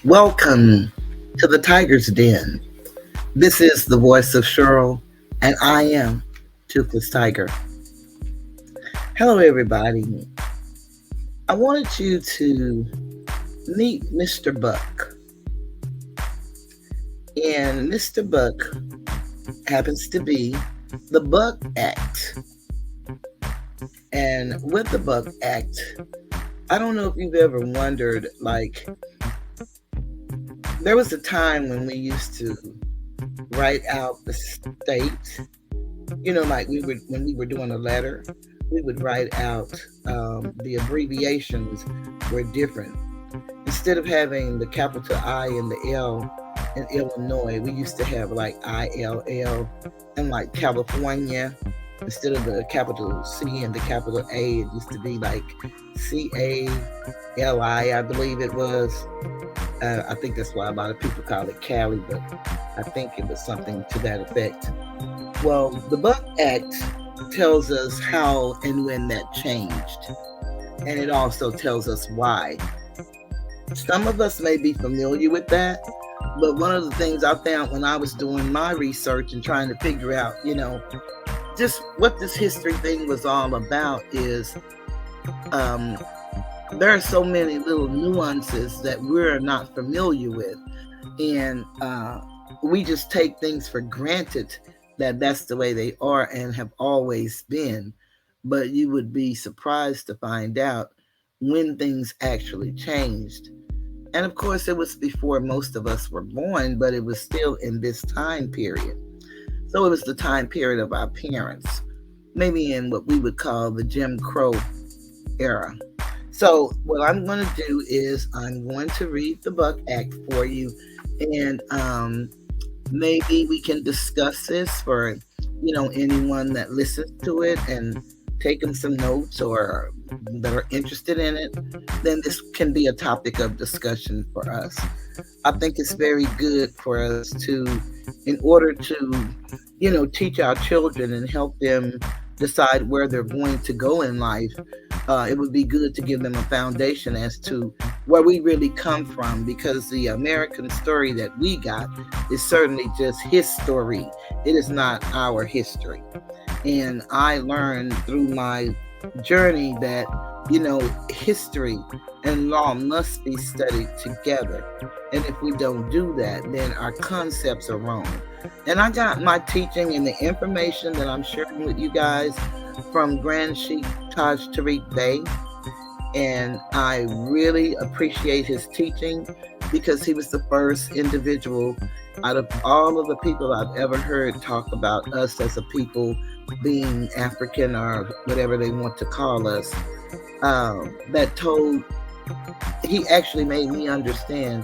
Welcome to the Tiger's Den. This is the voice of Cheryl, and I am Toothless Tiger. Hello, everybody. I wanted you to meet Mr. Buck. And Mr. Buck happens to be the Buck Act. And with the Buck Act, I don't know if you've ever wondered, there was a time when we used to write out the state, when we were doing a letter, we would write out the abbreviations were different. Instead of having the capital I and the L in Illinois, we used to have ILL, and California, instead of the capital C and the capital A, it used to be CALI, I believe it was. I think that's why a lot of people call it Cali, but I think it was something to that effect. Well, the Buck Act tells us how and when that changed, and it also tells us why. Some of us may be familiar with that, but one of the things I found when I was doing my research and trying to figure out, just what this history thing was all about is there are so many little nuances that we're not familiar with, and we just take things for granted that that's the way they are and have always been. But you would be surprised to find out when things actually changed. And of course, it was before most of us were born, but it was still in this time period. So it was the time period of our parents, maybe in what we would call the Jim Crow era. So what I'm going to do is I'm going to read the Buck Act for you, and maybe we can discuss this for, anyone that listens to it and taking some notes or that are interested in it. Then this can be a topic of discussion for us. I think it's very good for us to, in order to, teach our children and help them decide where they're going to go in life. It would be good to give them a foundation as to where we really come from, because the American story that we got is certainly just his story. It is not our history. And I learned through my journey that, history and law must be studied together. And if we don't do that, then our concepts are wrong. And I got my teaching and the information that I'm sharing with you guys from Grand Sheikh Taj Tariq Bey. And I really appreciate his teaching, because he was the first individual out of all of the people I've ever heard talk about us as a people being African or whatever they want to call us, he actually made me understand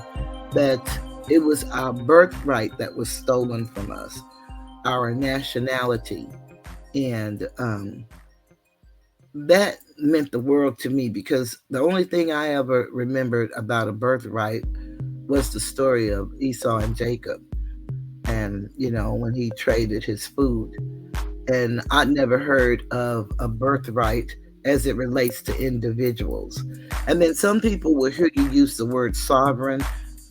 that it was our birthright that was stolen from us, our nationality. And that meant the world to me, because the only thing I ever remembered about a birthright was the story of Esau and Jacob, and when he traded his food. And I never heard of a birthright as it relates to individuals. And then some people will hear you use the word sovereign.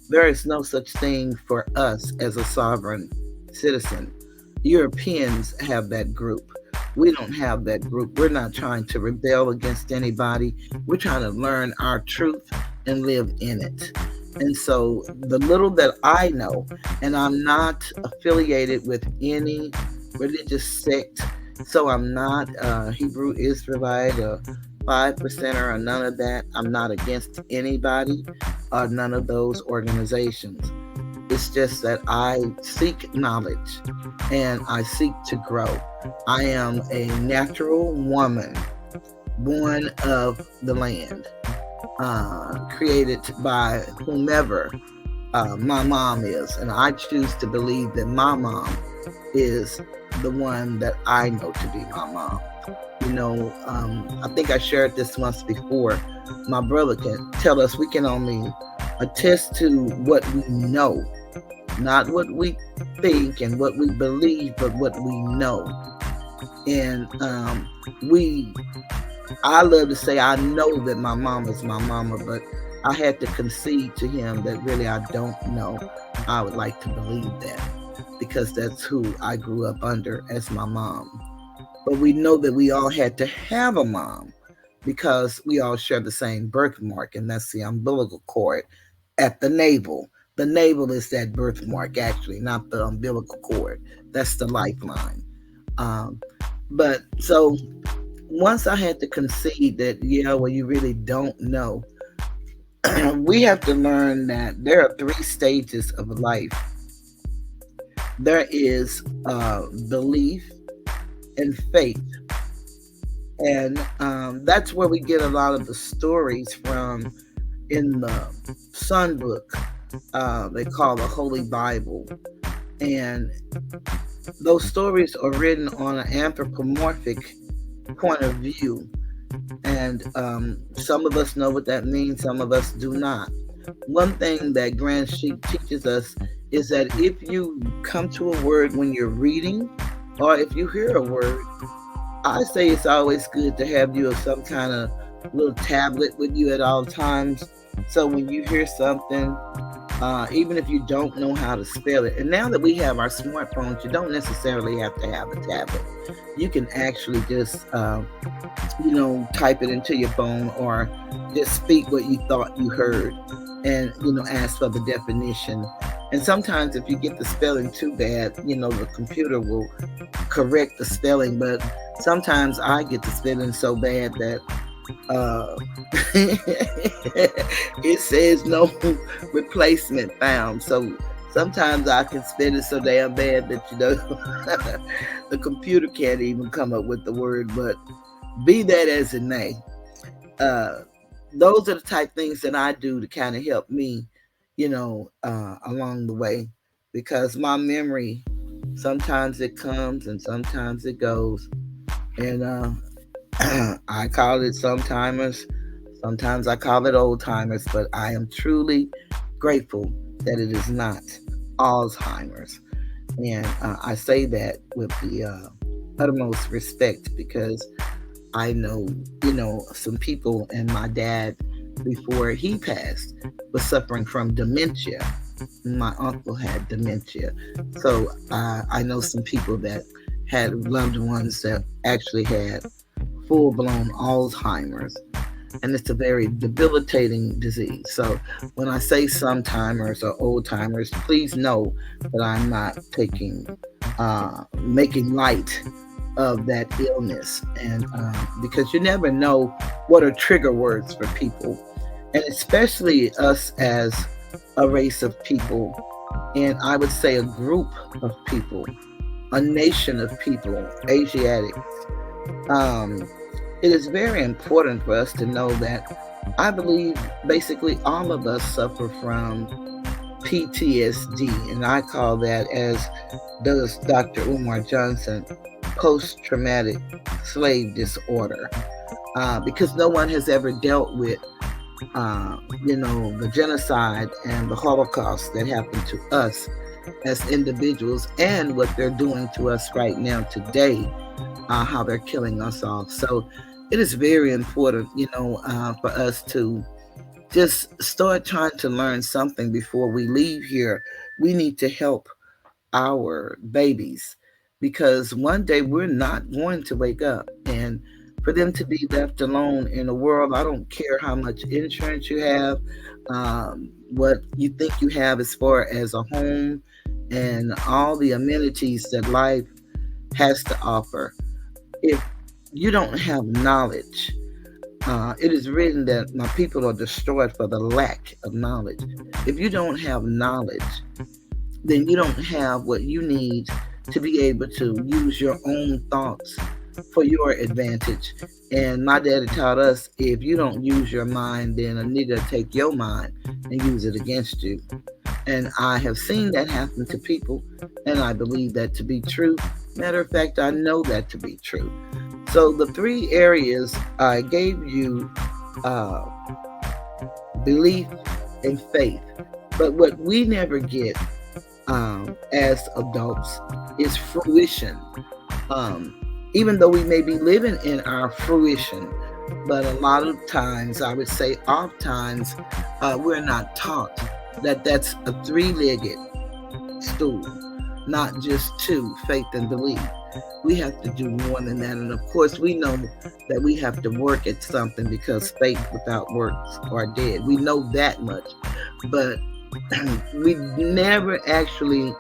There is no such thing for us as a sovereign citizen. Europeans have that group. We don't have that group. We're not trying to rebel against anybody. We're trying to learn our truth and live in it. And so the little that I know, and I'm not affiliated with any religious sect, so I'm not Hebrew Israelite or 5%er or none of that. I'm not against anybody or none of those organizations. It's just that I seek knowledge and I seek to grow. I am a natural woman, born of the land, created by whomever my mom is. And I choose to believe that my mom is the one that I know to be my mom. I think I shared this once before. My brother can tell us we can only attest to what we know. not what we think and what we believe, but what we know. And we I love to say I know that my mama's my mama, but I had to concede to him that really I don't know. I would like to believe that because that's who I grew up under as my mom. But we know that we all had to have a mom because we all share the same birthmark, and that's the umbilical cord at the navel. The navel is that birthmark, actually, not the umbilical cord. That's the lifeline. Um, but so once I had to concede that, yeah, well, you really don't know, we have to learn that there are three stages of life. There is belief and faith. And that's where we get a lot of the stories from in the Sun Book. They call the Holy Bible. And those stories are written on an anthropomorphic point of view. And some of us know what that means, some of us do not. One thing that Grand Sheik teaches us is that if you come to a word when you're reading, or if you hear a word, I say it's always good to have you some kind of little tablet with you at all times. So when you hear something, even if you don't know how to spell it, and now that we have our smartphones, you don't necessarily have to have a tablet. You can actually just, type it into your phone or just speak what you thought you heard and, ask for the definition. And sometimes if you get the spelling too bad, the computer will correct the spelling. But sometimes I get the spelling so bad that it says no replacement found. So sometimes I can spell it so damn bad that, the computer can't even come up with the word. But be that as it may, those are the type things that I do to kind of help me, along the way, because my memory, sometimes it comes and sometimes it goes. And I call it sometimers, sometimes I call it old timers, but I am truly grateful that it is not Alzheimer's. And I say that with the utmost respect because I know, some people, and my dad, before he passed, was suffering from dementia. My uncle had dementia. So I know some people that had loved ones that actually had full-blown Alzheimer's. And it's a very debilitating disease. So when I say sometimers or old timers, please know that I'm not making light of that illness. And because you never know what are trigger words for people, and especially us as a race of people, and I would say a group of people, a nation of people, Asiatics. It is very important for us to know that I believe basically all of us suffer from PTSD, and I call that, as does Dr. Umar Johnson, post-traumatic slave disorder, because no one has ever dealt with, the genocide and the Holocaust that happened to us as individuals, and what they're doing to us right now today, how they're killing us off. So it is very important, for us to just start trying to learn something before we leave here. We need to help our babies, because one day we're not going to wake up, and for them to be left alone in a world, I don't care how much insurance you have, what you think you have as far as a home and all the amenities that life has to offer. If you don't have knowledge, it is written that my people are destroyed for the lack of knowledge. If you don't have knowledge, then you don't have what you need to be able to use your own thoughts for your advantage. And my daddy taught us, if you don't use your mind, then a nigga take your mind and use it against you. And I have seen that happen to people, and I believe that to be true. Matter of fact, I know that to be true. So the three areas I gave you, belief and faith. But what we never get as adults is fruition. Um, Even though we may be living in our fruition, but a lot of times, I would say oft times, we're not taught that that's a three-legged stool, not just two, faith and belief. We have to do more than that. And of course, we know that we have to work at something because faith without works are dead. We know that much. But we never actually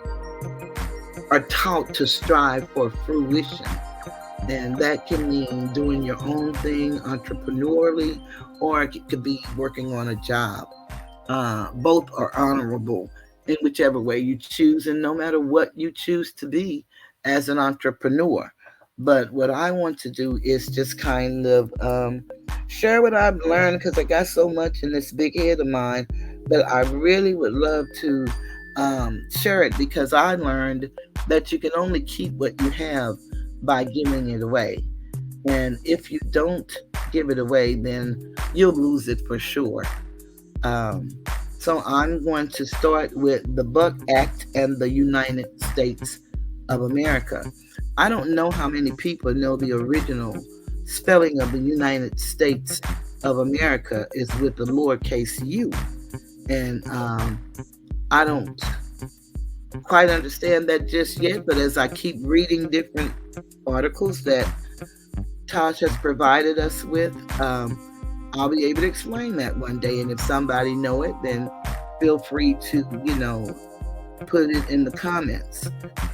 are taught to strive for fruition. And that can mean doing your own thing entrepreneurially, or it could be working on a job. Both are honorable in whichever way you choose, and no matter what you choose to be as an entrepreneur. But what I want to do is just kind of share what I've learned, because I got so much in this big head of mine, but I really would love to share it, because I learned that you can only keep what you have by giving it away. And if you don't give it away, then you'll lose it for sure. Um, so I'm going to start with the Buck Act and the United States of America. I don't know how many people know the original spelling of the United States of America is with the lowercase u. And I don't quite understand that just yet, but as I keep reading different articles that Tosh has provided us with, I'll be able to explain that one day. And if somebody know it, then feel free to, put it in the comments.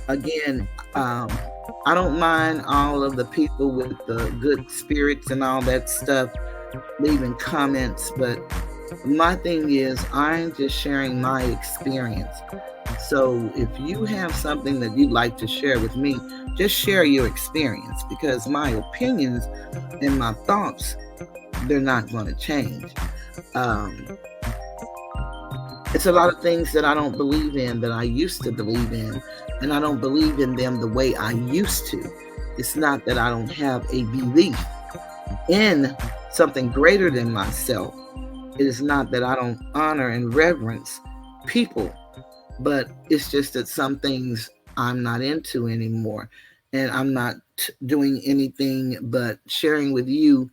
Again, I don't mind all of the people with the good spirits and all that stuff leaving comments, but my thing is I'm just sharing my experience. So if you have something that you'd like to share with me, just share your experience, because my opinions and my thoughts, they're not going to change. It's a lot of things that I don't believe in that I used to believe in, and I don't believe in them the way I used to. It's not that I don't have a belief in something greater than myself. It is not that I don't honor and reverence people, but it's just that some things I'm not into anymore. And I'm not doing anything but sharing with you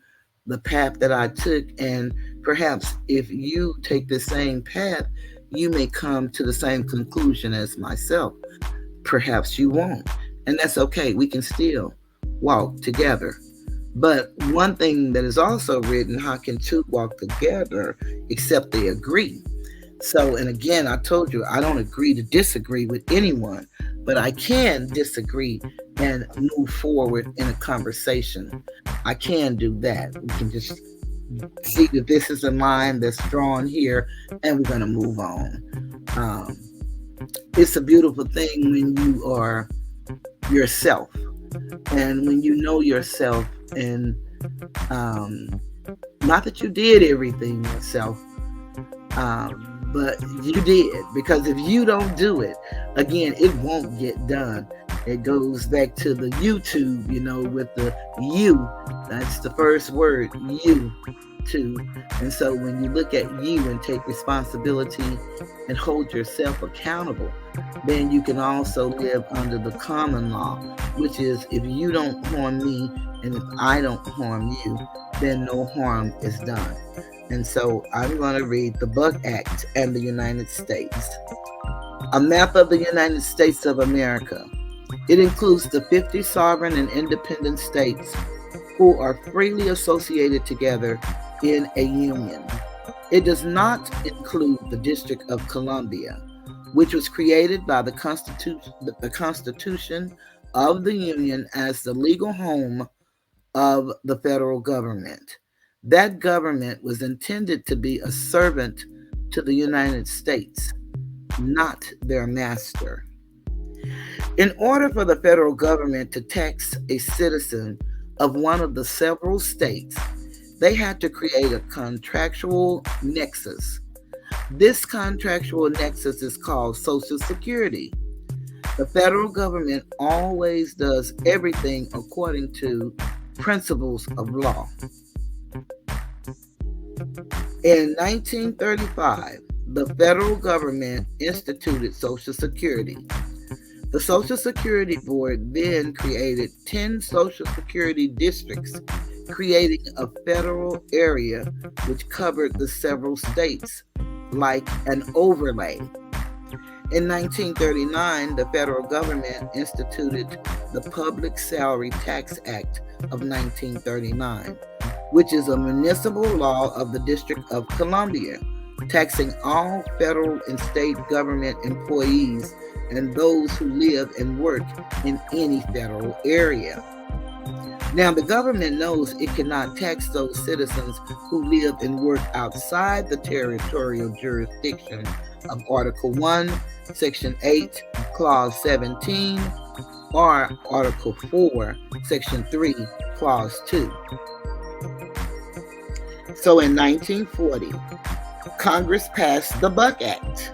the path that I took. And perhaps if you take the same path, you may come to the same conclusion as myself. Perhaps you won't. And that's okay. We can still walk together. But one thing that is also written, how can two walk together except they agree? So, and again, I told you, I don't agree to disagree with anyone, but I can disagree and move forward in a conversation. I can do that. We can just see that this is a line that's drawn here, and we're going to move on. It's a beautiful thing when you are yourself, and when you know yourself, and not that you did everything yourself, but you did, because if you don't do it, again, it won't get done. It goes back to the YouTube, with the you. That's the first word, you, too. And so when you look at you and take responsibility and hold yourself accountable, then you can also live under the common law, which is if you don't harm me and if I don't harm you, then no harm is done. And so I'm going to read the Buck Act and the United States. A map of the United States of America. It includes the 50 sovereign and independent states who are freely associated together in a union. It does not include the District of Columbia, which was created by the Constitution of the Union as the legal home of the federal government. That government was intended to be a servant to the United States, not their master. In order for the federal government to tax a citizen of one of the several states, they had to create a contractual nexus. This contractual nexus is called Social Security. The federal government always does everything according to principles of law. In 1935, the federal government instituted Social Security. The Social Security Board then created 10 Social Security districts, creating a federal area which covered the several states like an overlay. In 1939, the federal government instituted the Public Salary Tax Act of 1939, which is a municipal law of the District of Columbia, taxing all federal and state government employees and those who live and work in any federal area. Now, the government knows it cannot tax those citizens who live and work outside the territorial jurisdiction of Article 1, Section 8, Clause 17, or Article 4, Section 3, Clause 2. So in 1940, Congress passed the Buck Act,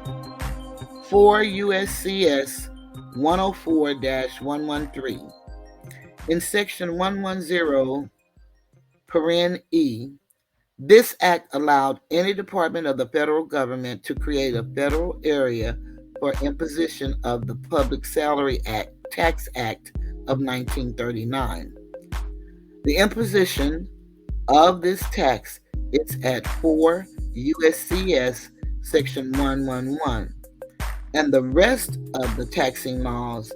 4 USCS 104-113. In Section 110, paren E, this act allowed any department of the federal government to create a federal area for imposition of the Public Salary Tax Act of 1939. The imposition of this tax is at 4 USCS Section 111, and the rest of the taxing laws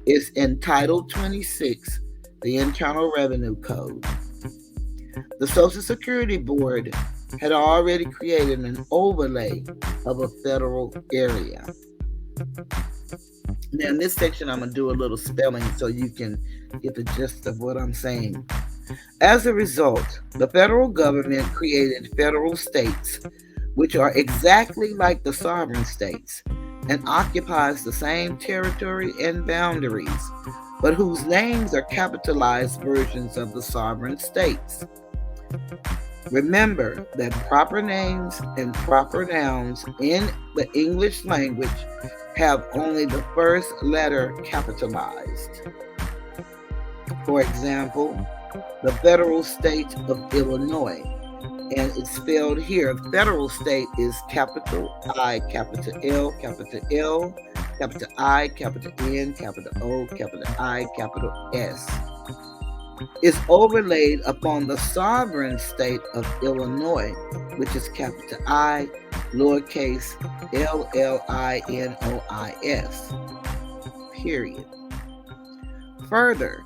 is in Title 26, the Internal Revenue Code. The Social Security Board had already created an overlay of a federal area. Now, in this section, I'm going to do a little spelling so you can get the gist of what I'm saying. As a result, the federal government created federal states, which are exactly like the sovereign states and occupies the same territory and boundaries, but whose names are capitalized versions of the sovereign states. Remember that proper names and proper nouns in the English language have only the first letter capitalized. For example, the federal state of Illinois, and it's spelled here. Federal state is capital I, capital L, capital L, capital I, capital N, capital O, capital I, capital S. Is overlaid upon the sovereign state of Illinois, which is capital I, lowercase LLINOIS, period. Further,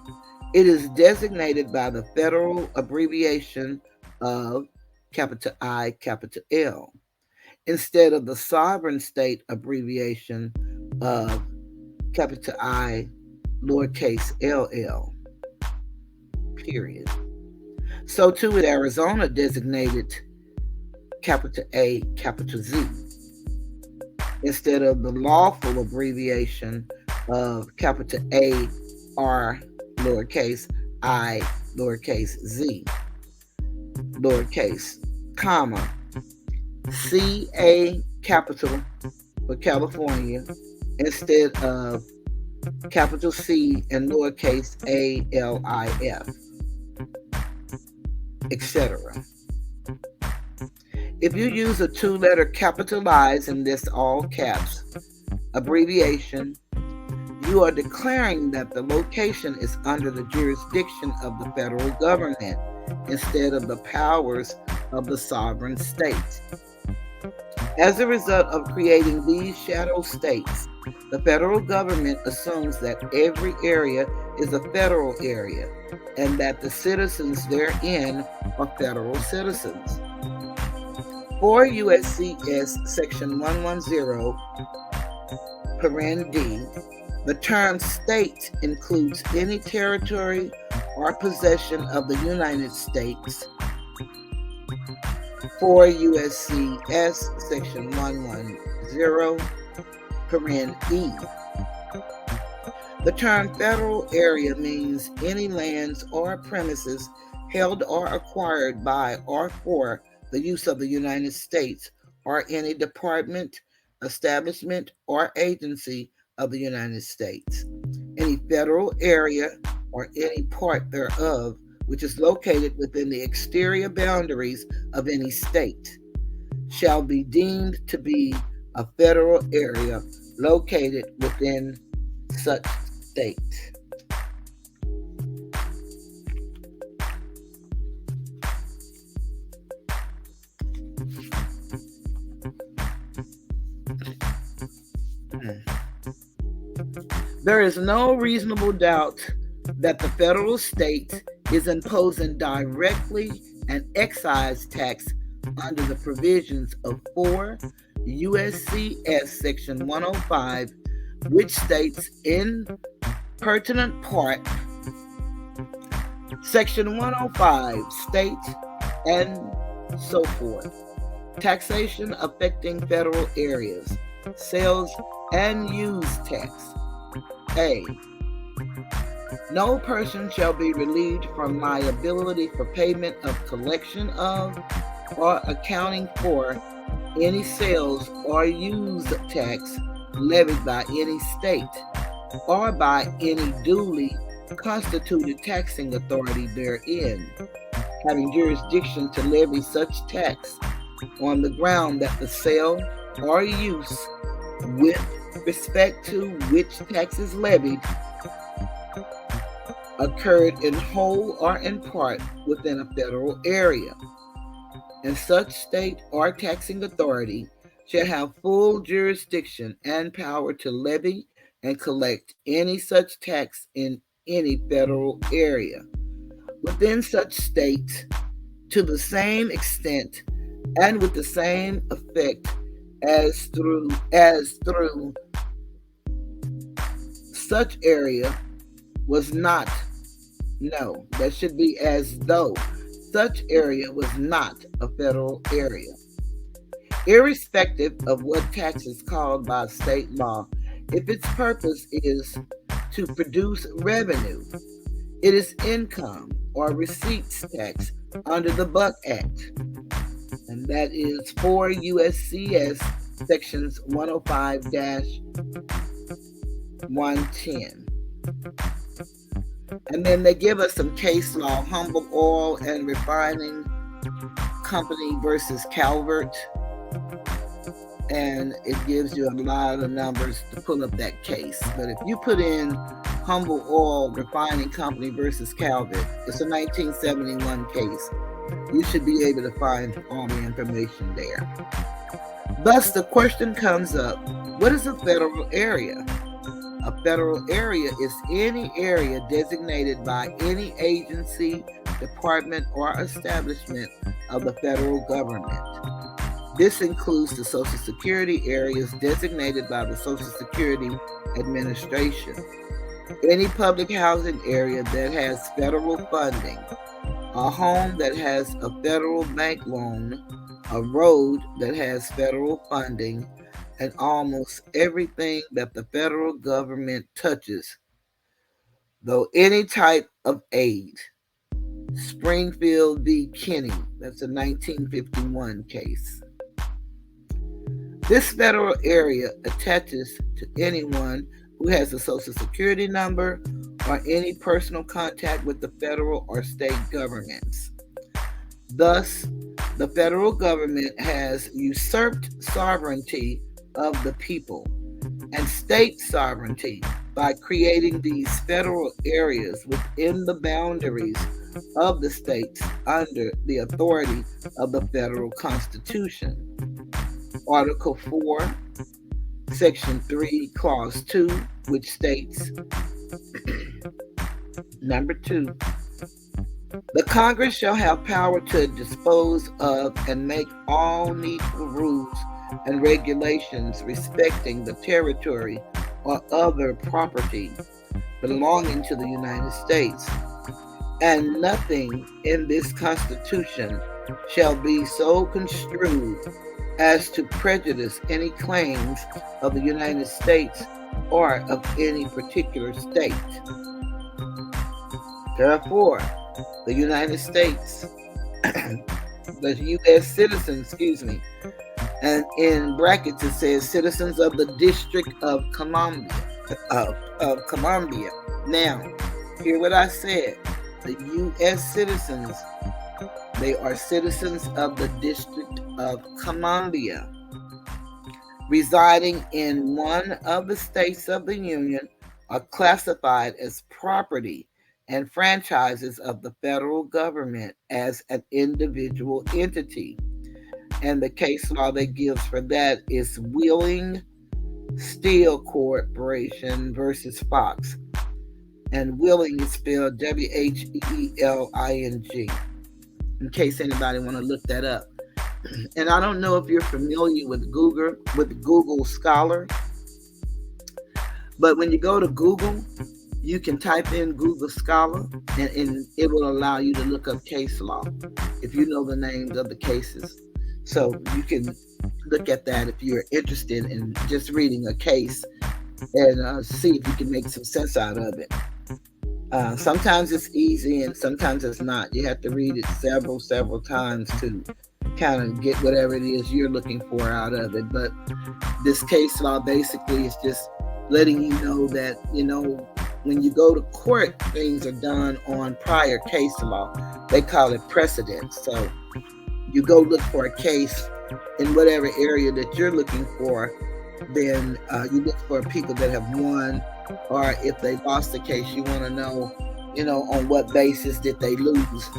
it is designated by the federal abbreviation of capital I, capital L, instead of the sovereign state abbreviation of capital I, lowercase ll, period. So too with Arizona designated capital A, capital Z, instead of the lawful abbreviation of capital A, R, lowercase I, lowercase Z, lowercase, comma, CA capital for California instead of capital C and lowercase ALIF, etc. If you use a two-letter capitalized in this all caps abbreviation, you are declaring that the location is under the jurisdiction of the federal government instead of the powers of the sovereign states. As a result of creating these shadow states, the federal government assumes that every area is a federal area and that the citizens therein are federal citizens. 4 USCS Section 110, paren D, the term state includes any territory or possession of the United States. 4 USCS Section 110, paren E. The term federal area means any lands or premises held or acquired by or for the use of the United States or any department, establishment, or agency of the United States. Any federal area or any part thereof which is located within the exterior boundaries of any state shall be deemed to be a federal area located within such state. There is no reasonable doubt that the federal state is imposing directly an excise tax under the provisions of 4 USCS Section 105, which states in pertinent part, Section 105 states and so forth. Taxation affecting federal areas, sales and use tax. A. No person shall be relieved from liability for payment of collection of or accounting for any sales or use tax levied by any state or by any duly constituted taxing authority therein, having jurisdiction to levy such tax on the ground that the sale or use with respect to which tax is levied occurred in whole or in part within a federal area, and such state or taxing authority shall have full jurisdiction and power to levy and collect any such tax in any federal area within such state to the same extent and with the same effect as through such area was not, no, that should be as though such area was not a federal area. Irrespective of what tax is called by state law, if its purpose is to produce revenue, it is income or receipts tax under the Buck Act, and that is 4 USCS sections 105-110. And then they give us some case law, Humble Oil and Refining Company versus Calvert. And it gives you a lot of numbers to pull up that case. But if you put in Humble Oil Refining Company versus Calvert, it's a 1971 case. You should be able to find all the information there. Thus, the question comes up, what is a federal area? A federal area is any area designated by any agency, department, or establishment of the federal government. This includes the Social Security areas designated by the Social Security Administration, any public housing area that has federal funding, a home that has a federal bank loan, a road that has federal funding, and almost everything that the federal government touches, though any type of aid. Springfield v. Kinney, that's a 1951 case. This federal area attaches to anyone who has a Social Security number or any personal contact with the federal or state governments. Thus, the federal government has usurped sovereignty of the people and state sovereignty by creating these federal areas within the boundaries of the states under the authority of the federal Constitution. Article 4, Section 3, Clause 2, which states, Number 2, the Congress shall have power to dispose of and make all needful rules and regulations respecting the territory or other property belonging to the United States, and nothing in this Constitution shall be so construed as to prejudice any claims of the United States or of any particular state. Therefore, the United States, the U.S. citizens, and in brackets it says citizens of the District of Columbia, Now, hear what I said. The U.S. citizens, they are citizens of the District of Columbia, residing in one of the states of the Union, are classified as property and franchises of the federal government as an individual entity. And the case law that gives for that is Wheeling Steel Corporation versus Fox. And Wheeling is spelled Wheeling, in case anybody want to look that up. And I don't know if you're familiar with Google Scholar, but when you go to Google, you can type in Google Scholar, and it will allow you to look up case law if you know the names of the cases. So you can look at that if you're interested in just reading a case and see if you can make some sense out of it. Sometimes it's easy and sometimes it's not. You have to read it several times to kind of get whatever it is you're looking for out of it. But this case law basically is just letting you know that, when you go to court, things are done on prior case law. They call it precedent. So you go look for a case in whatever area that you're looking for, then you look for people that have won, or if they lost the case, you want to know, on what basis did they lose.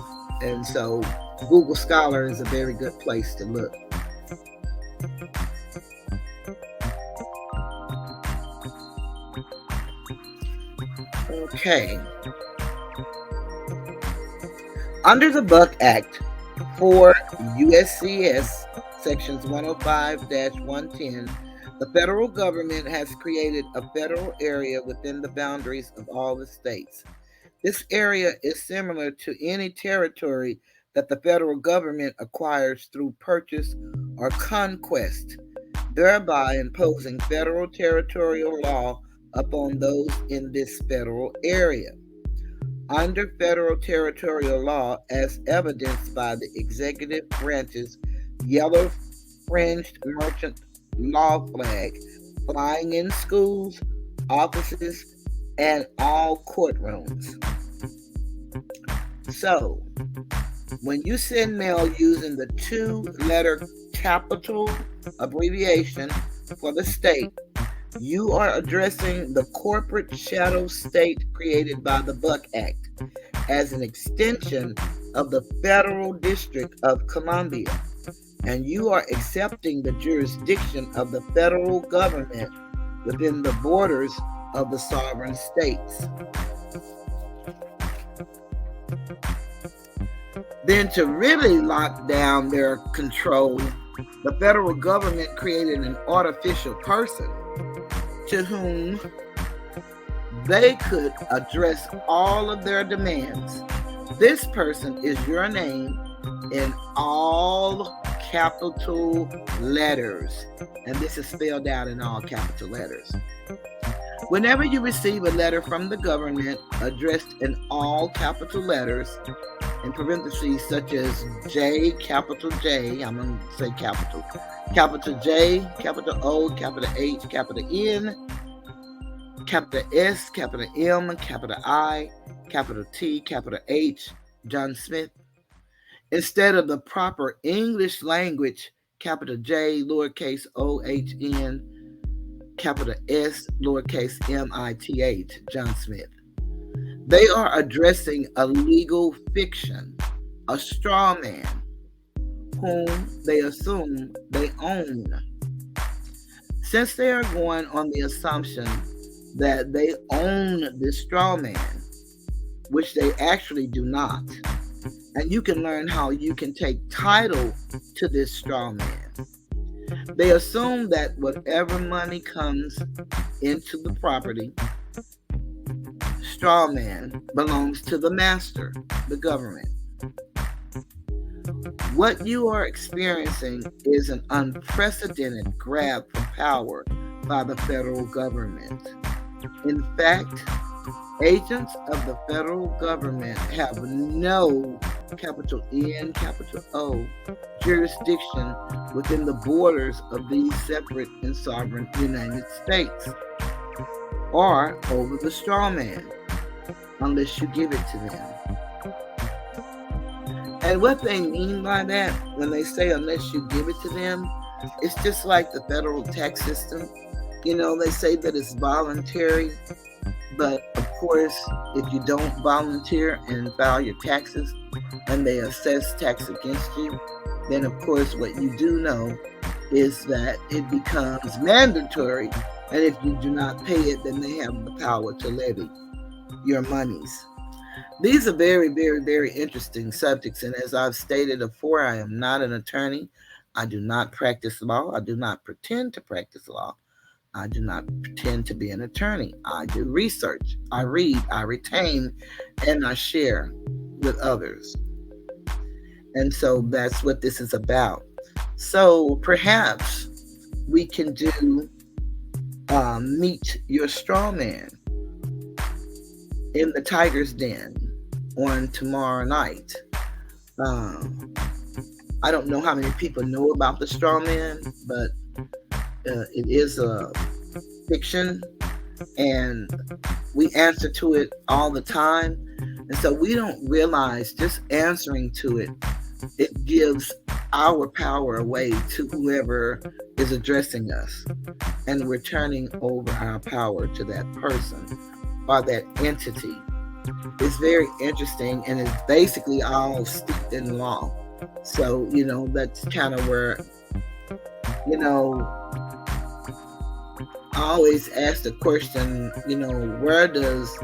And so Google Scholar is a very good place to look. Okay. Under the Buck Act, for USCS sections 105-110, the federal government has created a federal area within the boundaries of all the states. This area is similar to any territory that the federal government acquires through purchase or conquest, thereby imposing federal territorial law upon those in this federal area. Under federal territorial law, as evidenced by the executive branch's yellow fringed merchant law flag flying in schools, offices, and all courtrooms. So, when you send mail using the 2-letter capital abbreviation for the state, you are addressing the corporate shadow state created by the Buck Act as an extension of the Federal District of Columbia, and you are accepting the jurisdiction of the federal government within the borders of the sovereign states. Then, to really lock down their control, the federal government created an artificial person to whom they could address all of their demands. This person is your name in all capital letters, and this is spelled out in all capital letters. Whenever you receive a letter from the government addressed in all capital letters, in parentheses such as J, capital J, I'm going to say capital J, capital O, capital H, capital N, capital S, capital M, capital I, capital T, capital H, John Smith, instead of the proper English language, capital J, lowercase O-H-N, capital S, lowercase M-I-T-H, John Smith. They are addressing a legal fiction, a straw man, whom they assume they own. Since they are going on the assumption that they own this straw man, which they actually do not, and you can learn how you can take title to this straw man. They assume that whatever money comes into the property, straw man, belongs to the master, the government. What you are experiencing is an unprecedented grab for power by the federal government. In fact, agents of the federal government have no, capital N, capital O, jurisdiction within the borders of these separate and sovereign United States, or over the straw man, unless you give it to them. And what they mean by that, when they say unless you give it to them, it's just like the federal tax system. They say that it's voluntary, but of course, if you don't volunteer and file your taxes and they assess tax against you, then of course what you do know is that it becomes mandatory. And if you do not pay it, then they have the power to levy your monies. These are very, very, very interesting subjects. And as I've stated before, I am not an attorney. I do not practice law. I do not pretend to practice law. I do not pretend to be an attorney. I do research. I read, I retain, and I share with others. And so that's what this is about. So perhaps we can do Meet Your Strawman in the Tiger's Den on tomorrow night. I don't know how many people know about the Strawman, but it is a fiction, and we answer to it all the time. And so we don't realize just answering to it, it gives our power away to whoever is addressing us. And we're turning over our power to that person or that entity. It's very interesting, and it's basically all steeped in law. So, that's kind of where, I always ask the question, where does,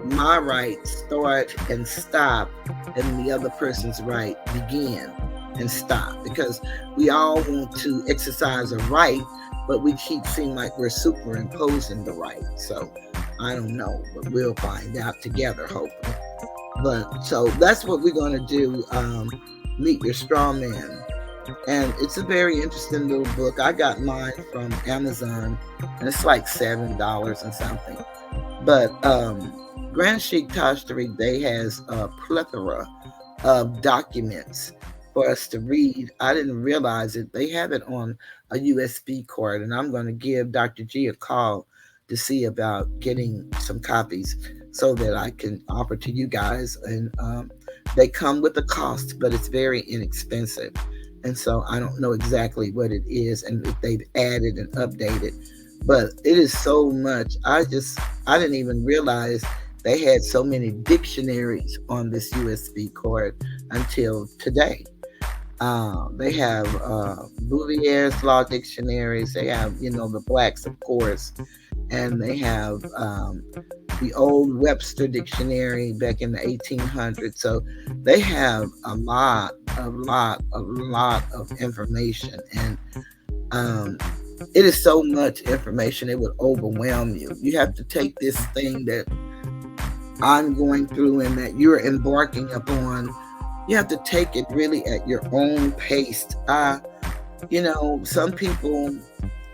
my right start and stop, and the other person's right begin and stop? Because we all want to exercise a right, but we keep seeming like we're superimposing the right. So I don't know, but we'll find out together, hopefully. But so that's what we're going to do, Meet Your Strawman. And it's a very interesting little book. I got mine from Amazon, and it's like $7 and something. But Grand Sheikh Taj Tariq, they has a plethora of documents for us to read. I didn't realize it. They have it on a USB card, and I'm going to give Dr. G a call to see about getting some copies so that I can offer to you guys. And they come with a cost, but it's very inexpensive. And so I don't know exactly what it is and if they've added and updated, but it is so much. I didn't even realize they had so many dictionaries on this USB card until today. They have Bouvier's Law Dictionaries. They have, the blacks, of course, and they have the old Webster Dictionary back in the 1800s. So they have a lot of information, and it is so much information it would overwhelm you. You have to take this thing that I'm going through and that you're embarking upon. You have to take it really at your own pace. Some people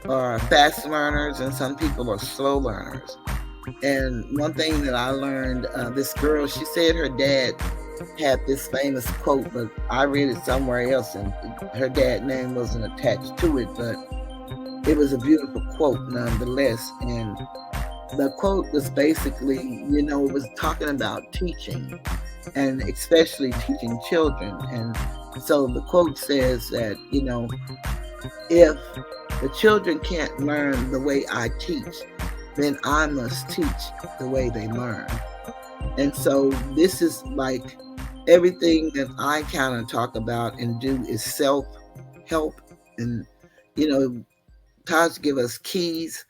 are fast learners and some people are slow learners. And one thing that I learned, this girl, she said her dad had this famous quote, but I read it somewhere else, and her dad's name wasn't attached to it, but it was a beautiful quote nonetheless. And the quote was basically, it was talking about teaching, and especially teaching children. And so the quote says that, if the children can't learn the way I teach, then I must teach the way they learn. And so this is like everything that I kind of talk about and do is self-help. And, Taj give us keys.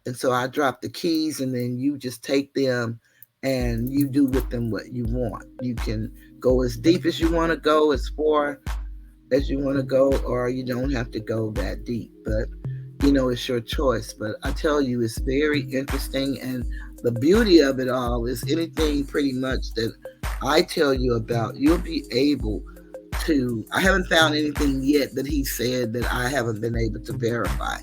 And so I drop the keys, and then you just take them and you do with them what you want. You can go as deep as you want to go, as far as you want to go, or you don't have to go that deep. But, it's your choice. But I tell you, it's very interesting. And the beauty of it all is anything pretty much that I tell you about, you'll be able to. I haven't found anything yet that he said that I haven't been able to verify.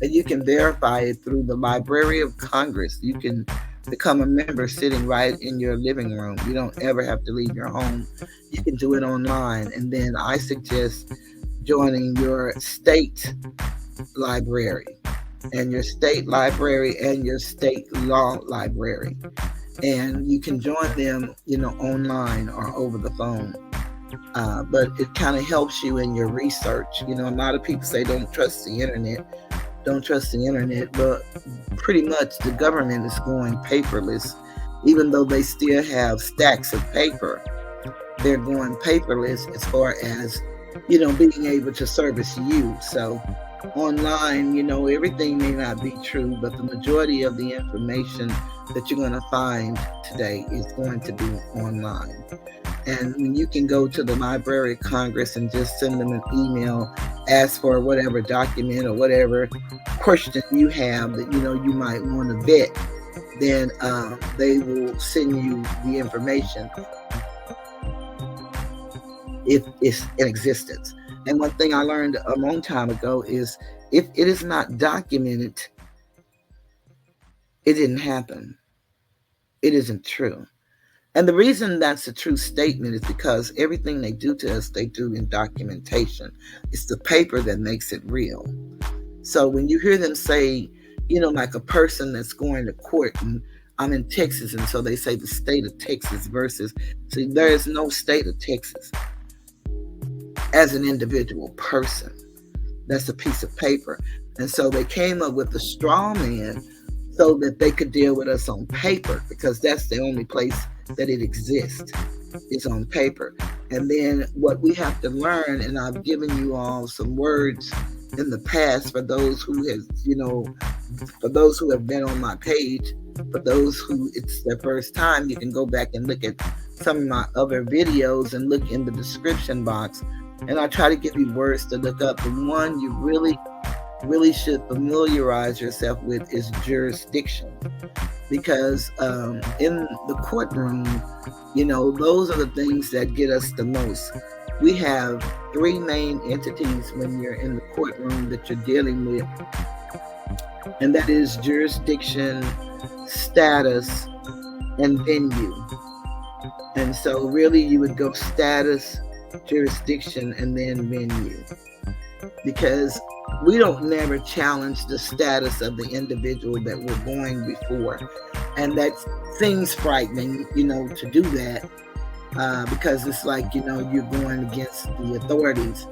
And you can verify it through the Library of Congress. You can become a member sitting right in your living room. You don't ever have to leave your home. You can do it online. And then I suggest joining your state library and your state library and your state law library. And you can join them, online or over the phone. But it kind of helps you in your research. A lot of people say don't trust the internet, don't trust the internet, but pretty much the government is going paperless. Even though they still have stacks of paper, they're going paperless as far as, being able to service you. So online, everything may not be true, but the majority of the information that you're going to find today is going to be online. And when you can go to the Library of Congress and just send them an email, ask for whatever document or whatever question you have that you might want to vet, then they will send you the information if it's in existence. And one thing I learned a long time ago is if it is not documented, it didn't happen. It isn't true. And the reason that's a true statement is because everything they do to us, they do in documentation. It's the paper that makes it real. So when you hear them say, like a person that's going to court, and I'm in Texas, and so they say the state of Texas versus, see, there is no state of Texas as an individual person. That's a piece of paper. And so they came up with the Strawman so that they could deal with us on paper, because that's the only place that it exists, is on paper. And then what we have to learn, and I've given you all some words in the past for those who have been on my page. For those who it's their first time, you can go back and look at some of my other videos and look in the description box. And I try to give you words to look up. The one you really should familiarize yourself with is jurisdiction. Because in the courtroom, those are the things that get us the most. We have three main entities when you're in the courtroom that you're dealing with, and that is jurisdiction, status, and venue. And so really you would go status, jurisdiction, and then venue, because we don't never challenge the status of the individual that we're going before. And that seems frightening, to do that, because it's like, you're going against the authorities.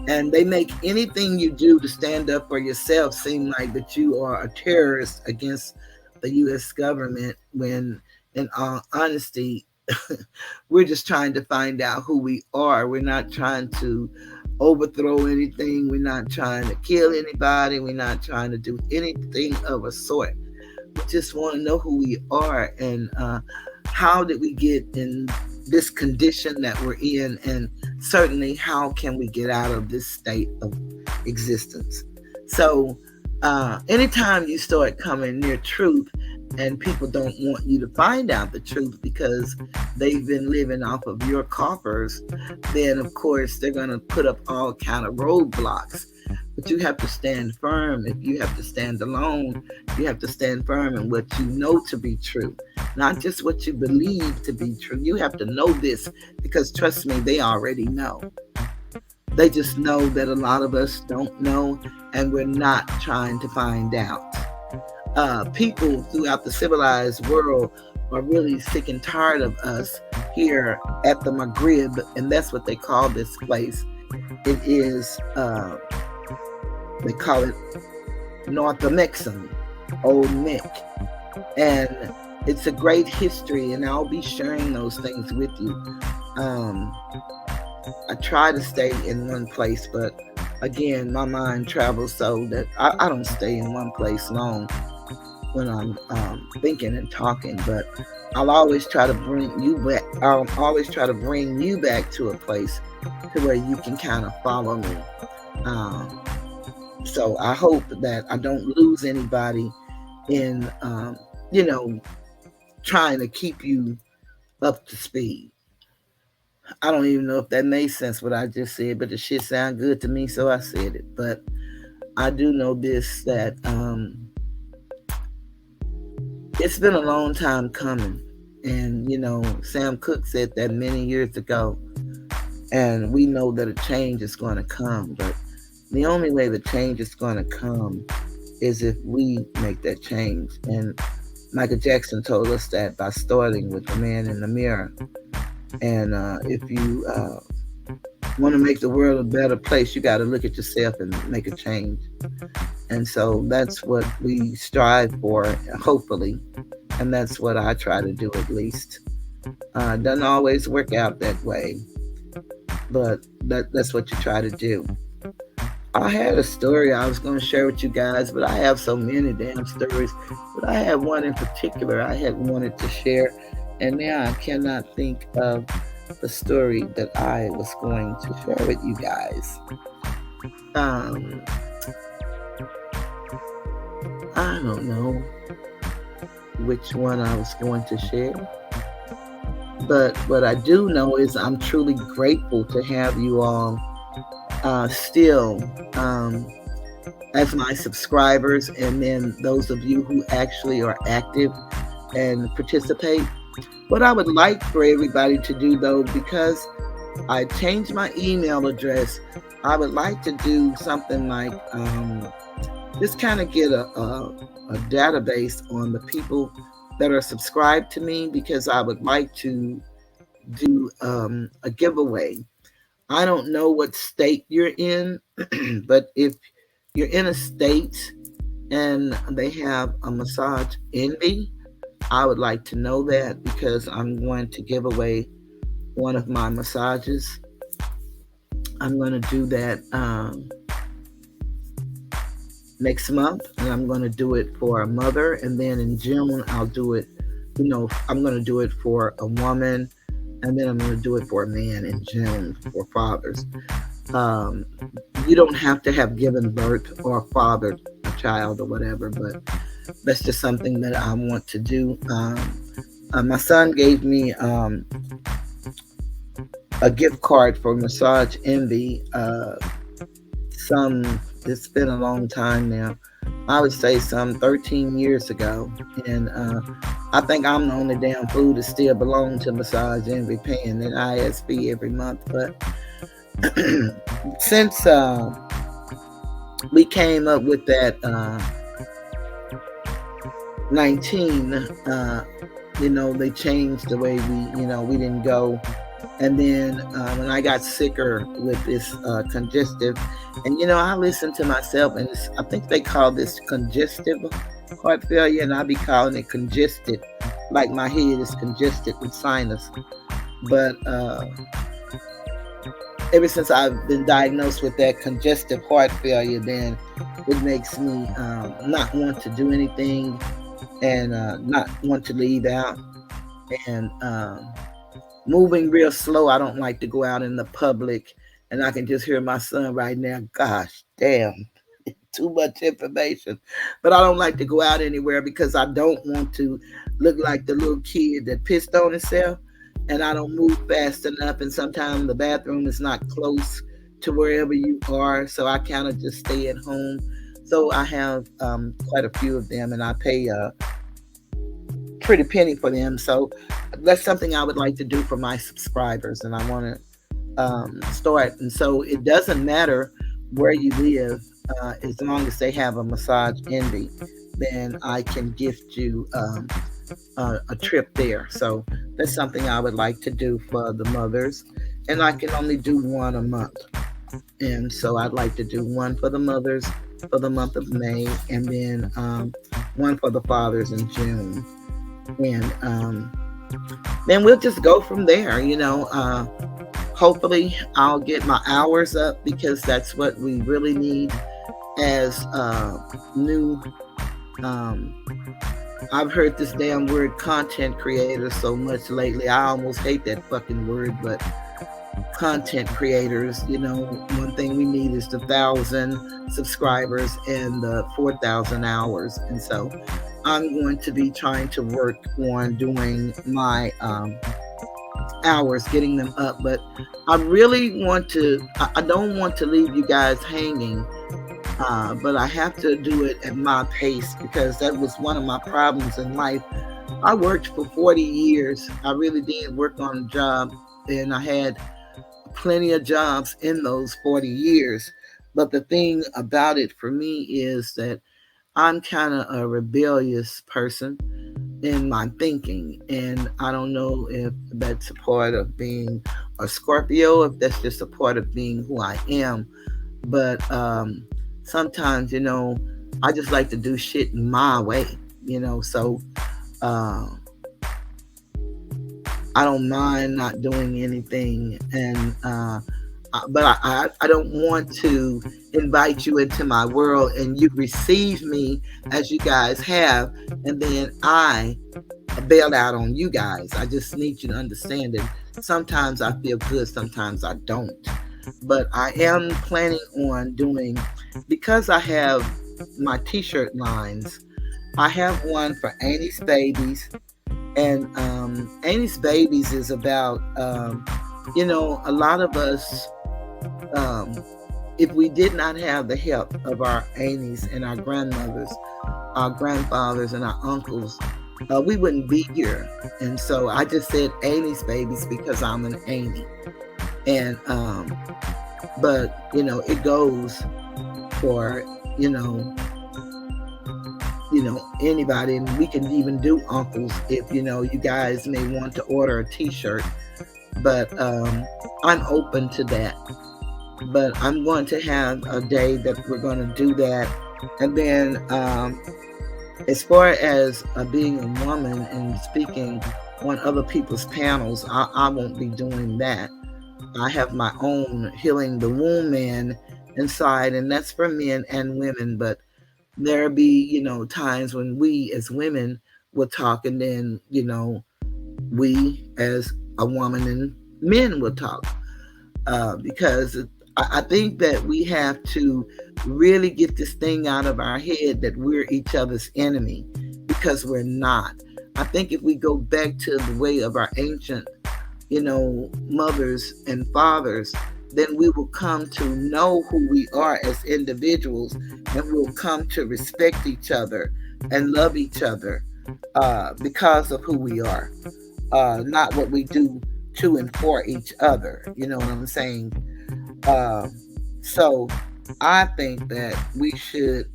And they make anything you do to stand up for yourself seem like that you are a terrorist against the U.S. government, when in all honesty, we're just trying to find out who we are. We're not trying to overthrow anything. We're not trying to kill anybody. We're not trying to do anything of a sort. We just want to know who we are, and how did we get in this condition that we're in, and certainly how can we get out of this state of existence. So anytime you start coming near truth and people don't want you to find out the truth because they've been living off of your coffers, then of course they're going to put up all kind of roadblocks. But you have to stand firm. If you have to stand alone, you have to stand firm in what you know to be true, not just what you believe to be true. You have to know this, because trust me, they already know. They just know that a lot of us don't know, and we're not trying to find out. People throughout the civilized world are really sick and tired of us here at the Maghrib, and that's what they call this place. It is, they call it North Mexum, Old Mick. And it's a great history, and I'll be sharing those things with you. I try to stay in one place, but again, my mind travels so that I don't stay in one place long when I'm thinking and talking, but I'll always try to bring you back. I'll always try to bring you back to a place to where you can kind of follow me. So I hope that I don't lose anybody in, trying to keep you up to speed. I don't even know if that made sense what I just said, but the shit sounded good to me, so I said it. But I do know this, that it's been a long time coming. And, Sam Cooke said that many years ago. And we know that a change is going to come. But the only way the change is going to come is if we make that change. And Michael Jackson told us that by starting with the man in the mirror. And if you want to make the world a better place, you got to look at yourself and make a change. And so that's what we strive for, hopefully. And that's what I try to do at least. Doesn't always work out that way, but that's what you try to do. I had a story I was going to share with you guys, but I have so many damn stories. But I had one in particular I had wanted to share, and now I cannot think of the story that I was going to share with you guys. Um, I don't know which one I was going to share, but what I do know is I'm truly grateful to have you all still as my subscribers, and then those of you who actually are active and participate. What I would like for everybody to do, though, because I changed my email address, I would like to do something like just kind of get a database on the people that are subscribed to me, because I would like to do a giveaway. I don't know what state you're in, but if you're in a state and they have a massage envy, I would like to know that, because I'm going to give away one of my massages. I'm going to do that next month, and I'm going to do it for a mother. And then in June, I'll do it, I'm going to do it for a woman. And then I'm going to do it for a man in June for fathers. Um, you don't have to have given birth or fathered a child or whatever, but that's just something that I want to do. My son gave me a gift card for Massage Envy. It's been a long time now. I would say some 13 years ago. And I think I'm the only damn fool that still belong to Massage Envy, paying an ISB every month. But since we came up with that 19, they changed the way we didn't go. And then when I got sicker with this congestive, and I listen to myself, and I think they call this congestive heart failure, and I be calling it congested, like my head is congested with sinus. But ever since I've been diagnosed with that congestive heart failure, then it makes me not want to do anything, and not want to leave out, and moving real slow. I don't like to go out in the public, and I can just hear my son right now. Gosh damn, too much information. But I don't like to go out anywhere because I don't want to look like the little kid that pissed on himself, and I don't move fast enough, and sometimes the bathroom is not close to wherever you are, so I kind of just stay at home. So I have quite a few of them, and I pay pretty penny for them. So that's something I would like to do for my subscribers, and I want to start. And so it doesn't matter where you live, as long as they have a Massage Envy, then I can gift you a trip there. So that's something I would like to do for the mothers, and I can only do one a month. And so I'd like to do one for the mothers for the month of May, and then one for the fathers in June. And then we'll just go from there. Hopefully I'll get my hours up, because that's what we really need as new I've heard this damn word content creator so much lately. I almost hate that fucking word, but content creators, one thing we need is the 1,000 subscribers and the 4,000 hours. And so I'm going to be trying to work on doing my hours, getting them up. But I really I don't want to leave you guys hanging, but I have to do it at my pace, because that was one of my problems in life. I worked for 40 years. I really did work on a job, and I had plenty of jobs in those 40 years. But the thing about it for me is that I'm kind of a rebellious person in my thinking, and I don't know if that's a part of being a Scorpio, if that's just a part of being who I am. But sometimes, I just like to do shit my way, so uh, I don't mind not doing anything. But I don't want to invite you into my world and you receive me as you guys have, and then I bail out on you guys. I just need you to understand that sometimes I feel good, sometimes I don't. But I am planning on doing, because I have my t-shirt lines. I have one for Annie's Babies, and Annie's Babies is about, a lot of us, um, if we did not have the help of our aunties and our grandmothers, our grandfathers and our uncles, we wouldn't be here. And so I just said Annie's Babies because I'm an auntie. And but it goes for anybody, and we can even do uncles if you guys may want to order a t-shirt. But I'm open to that. But I'm going to have a day that we're going to do that. And then as far as being a woman and speaking on other people's panels, I won't be doing that. I have my own Healing the Womb Man inside, and that's for men and women. But there'll be, times when we as women will talk, and then, we as a woman and men will talk. Because I think that we have to really get this thing out of our head that we're each other's enemy, because we're not. I think if we go back to the way of our ancient, mothers and fathers, then we will come to know who we are as individuals, and we'll come to respect each other and love each other because of who we are, not what we do to and for each other. You know what I'm saying? So I think that we should.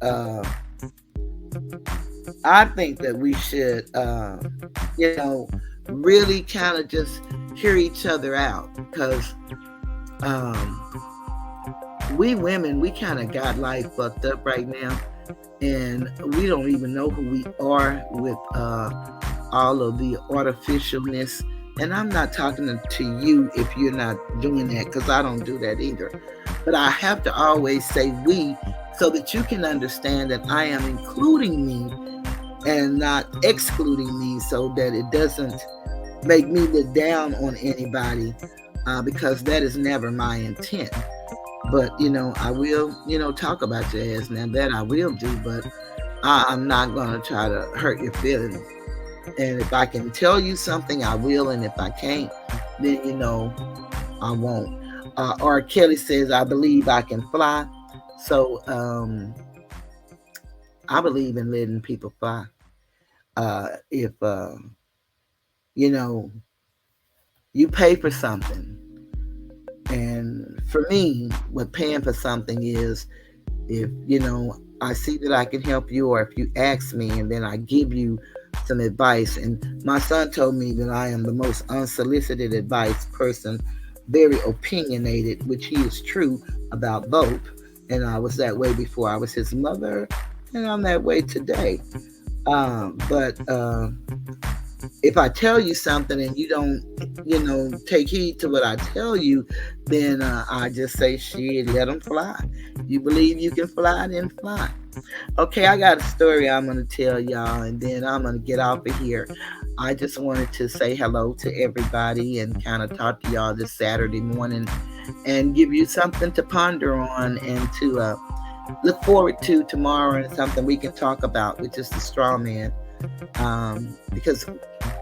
I think that we should, really kind of just hear each other out, because we women, we kind of got life fucked up right now, and we don't even know who we are with all of the artificialness. And I'm not talking to you if you're not doing that, because I don't do that either. But I have to always say we, so that you can understand that I am including me and not excluding me, so that it doesn't make me look down on anybody, because that is never my intent. But, I will, talk about your ass. Now that I will do, but I'm not going to try to hurt your feelings. And if I can tell you something, I will. And if I can't, then, I won't. R. Kelly says, I believe I can fly. So I believe in letting people fly. If, you pay for something. And for me, what paying for something is, if, I see that I can help you, or if you ask me and then I give you some advice. And my son told me that I am the most unsolicited advice person, very opinionated, which he is true about both. And I was that way before I was his mother, and I'm that way today. But if I tell you something and you don't, take heed to what I tell you, then I just say, shit, let them fly. You believe you can fly, then fly. Okay, I got a story I'm going to tell y'all, and then I'm going to get off of here. I just wanted to say hello to everybody and kind of talk to y'all this Saturday morning and give you something to ponder on and to look forward to tomorrow, and something we can talk about, which is the Strawman. Because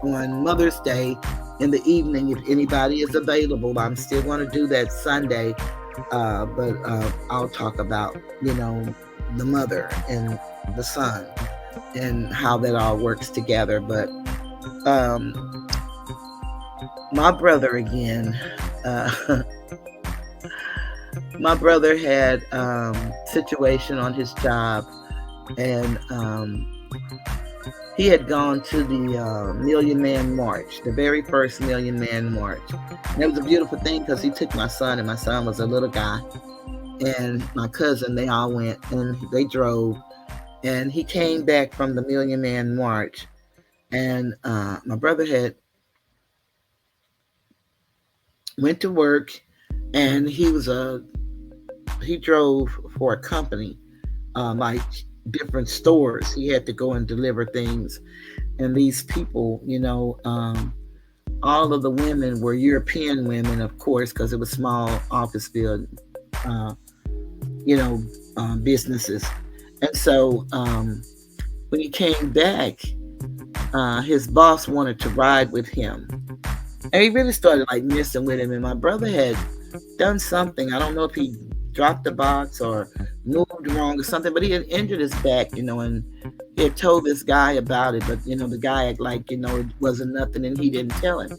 on Mother's Day in the evening, if anybody is available, I'm still going to do that Sunday, but I'll talk about, the mother and the son and how that all works together. But my brother again, my brother had situation on his job, and he had gone to the Million Man March, the very first Million Man March. And it was a beautiful thing because he took my son, and my son was a little guy, and my cousin. They all went, and they drove, and he came back from the Million Man March, and my brother had went to work, and he drove for a company, like different stores. He had to go and deliver things, and these people, all of the women were European women, of course, because it was small office building, uh, businesses. And so when he came back, his boss wanted to ride with him, and he really started like messing with him. And my brother had done something. I don't know if he dropped the box or moved wrong or something, but he had injured his back, and he had told this guy about it, but the guy acted like it wasn't nothing, and he didn't tell him.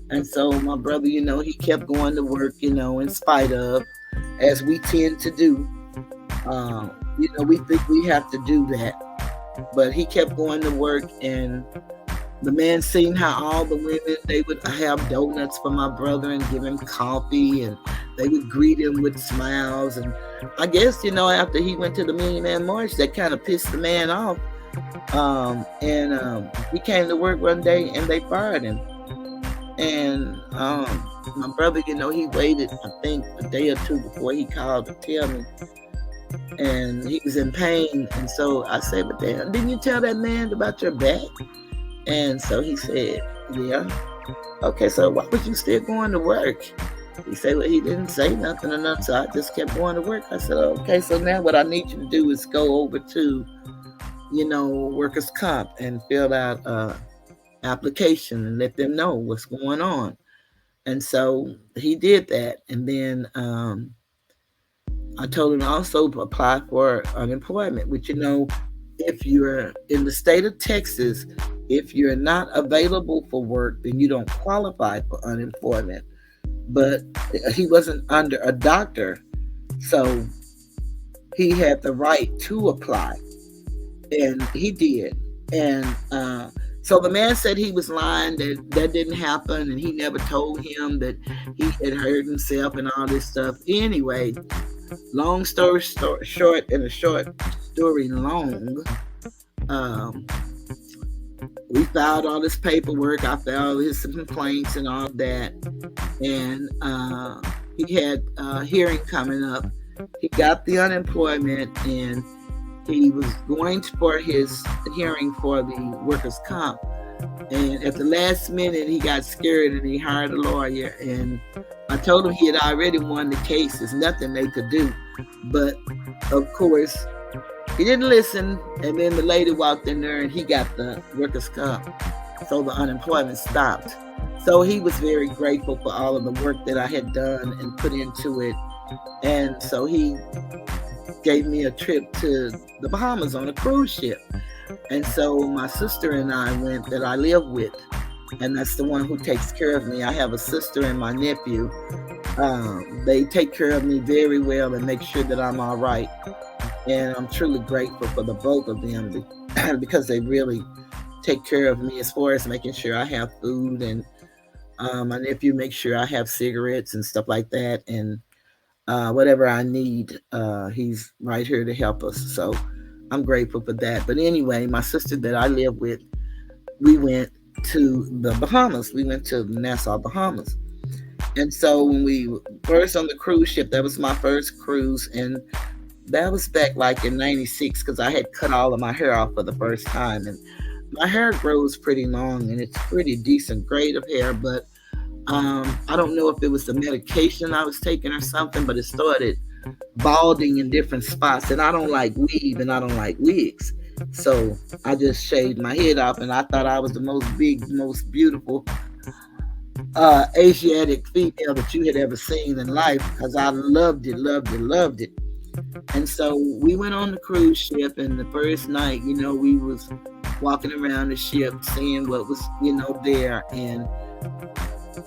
And so my brother, he kept going to work, in spite of, as we tend to do. We think we have to do that, but he kept going to work, and the man seen how all the women, they would have donuts for my brother and give him coffee, and they would greet him with smiles. And I guess, after he went to the Million Man March, that kind of pissed the man off. He came to work one day and they fired him. And my brother, he waited, I think, a day or two before he called to tell me. And he was in pain. And so I said, but damn, didn't you tell that man about your back? And so he said, yeah. Okay, so why was you still going to work? He said, well, he didn't say nothing or nothing, so I just kept going to work. I said, okay, so now what I need you to do is go over to, workers' comp and fill out an application and let them know what's going on. And so he did that. And then I told him also to apply for unemployment, which, if you're in the state of Texas, if you're not available for work, then you don't qualify for unemployment. But he wasn't under a doctor, so he had the right to apply, and he did. And so the man said he was lying, that didn't happen, and he never told him that he had hurt himself and all this stuff. Anyway, long story short, and a short story long, we filed all this paperwork. I filed his complaints and all that. And he had a hearing coming up. He got the unemployment, and he was going for his hearing for the workers' comp. And at the last minute, he got scared and he hired a lawyer. And I told him he had already won the case. There's nothing they could do. But of course, he didn't listen, and then the lady walked in there and he got the workers' comp. So the unemployment stopped. So he was very grateful for all of the work that I had done and put into it. And so he gave me a trip to the Bahamas on a cruise ship. And so my sister and I went, that I live with, and that's the one who takes care of me. I have a sister and my nephew. They take care of me very well and make sure that I'm all right. And I'm truly grateful for the both of them because they really take care of me as far as making sure I have food, and my nephew makes sure I have cigarettes and stuff like that, and whatever I need, he's right here to help us. So I'm grateful for that. But anyway, my sister that I live with, we went to the Bahamas. We went to Nassau, Bahamas. And so when we first on the cruise ship, that was my first cruise, and that was back like in 96, because I had cut all of my hair off for the first time. And my hair grows pretty long, and it's pretty decent grade of hair, but I don't know if it was the medication I was taking or something, but it started balding in different spots. And I don't like weave, and I don't like wigs. So I just shaved my head off, and I thought I was the most beautiful Asiatic female that you had ever seen in life, because I loved it. And so we went on the cruise ship, and the first night, we was walking around the ship, seeing what was, there. And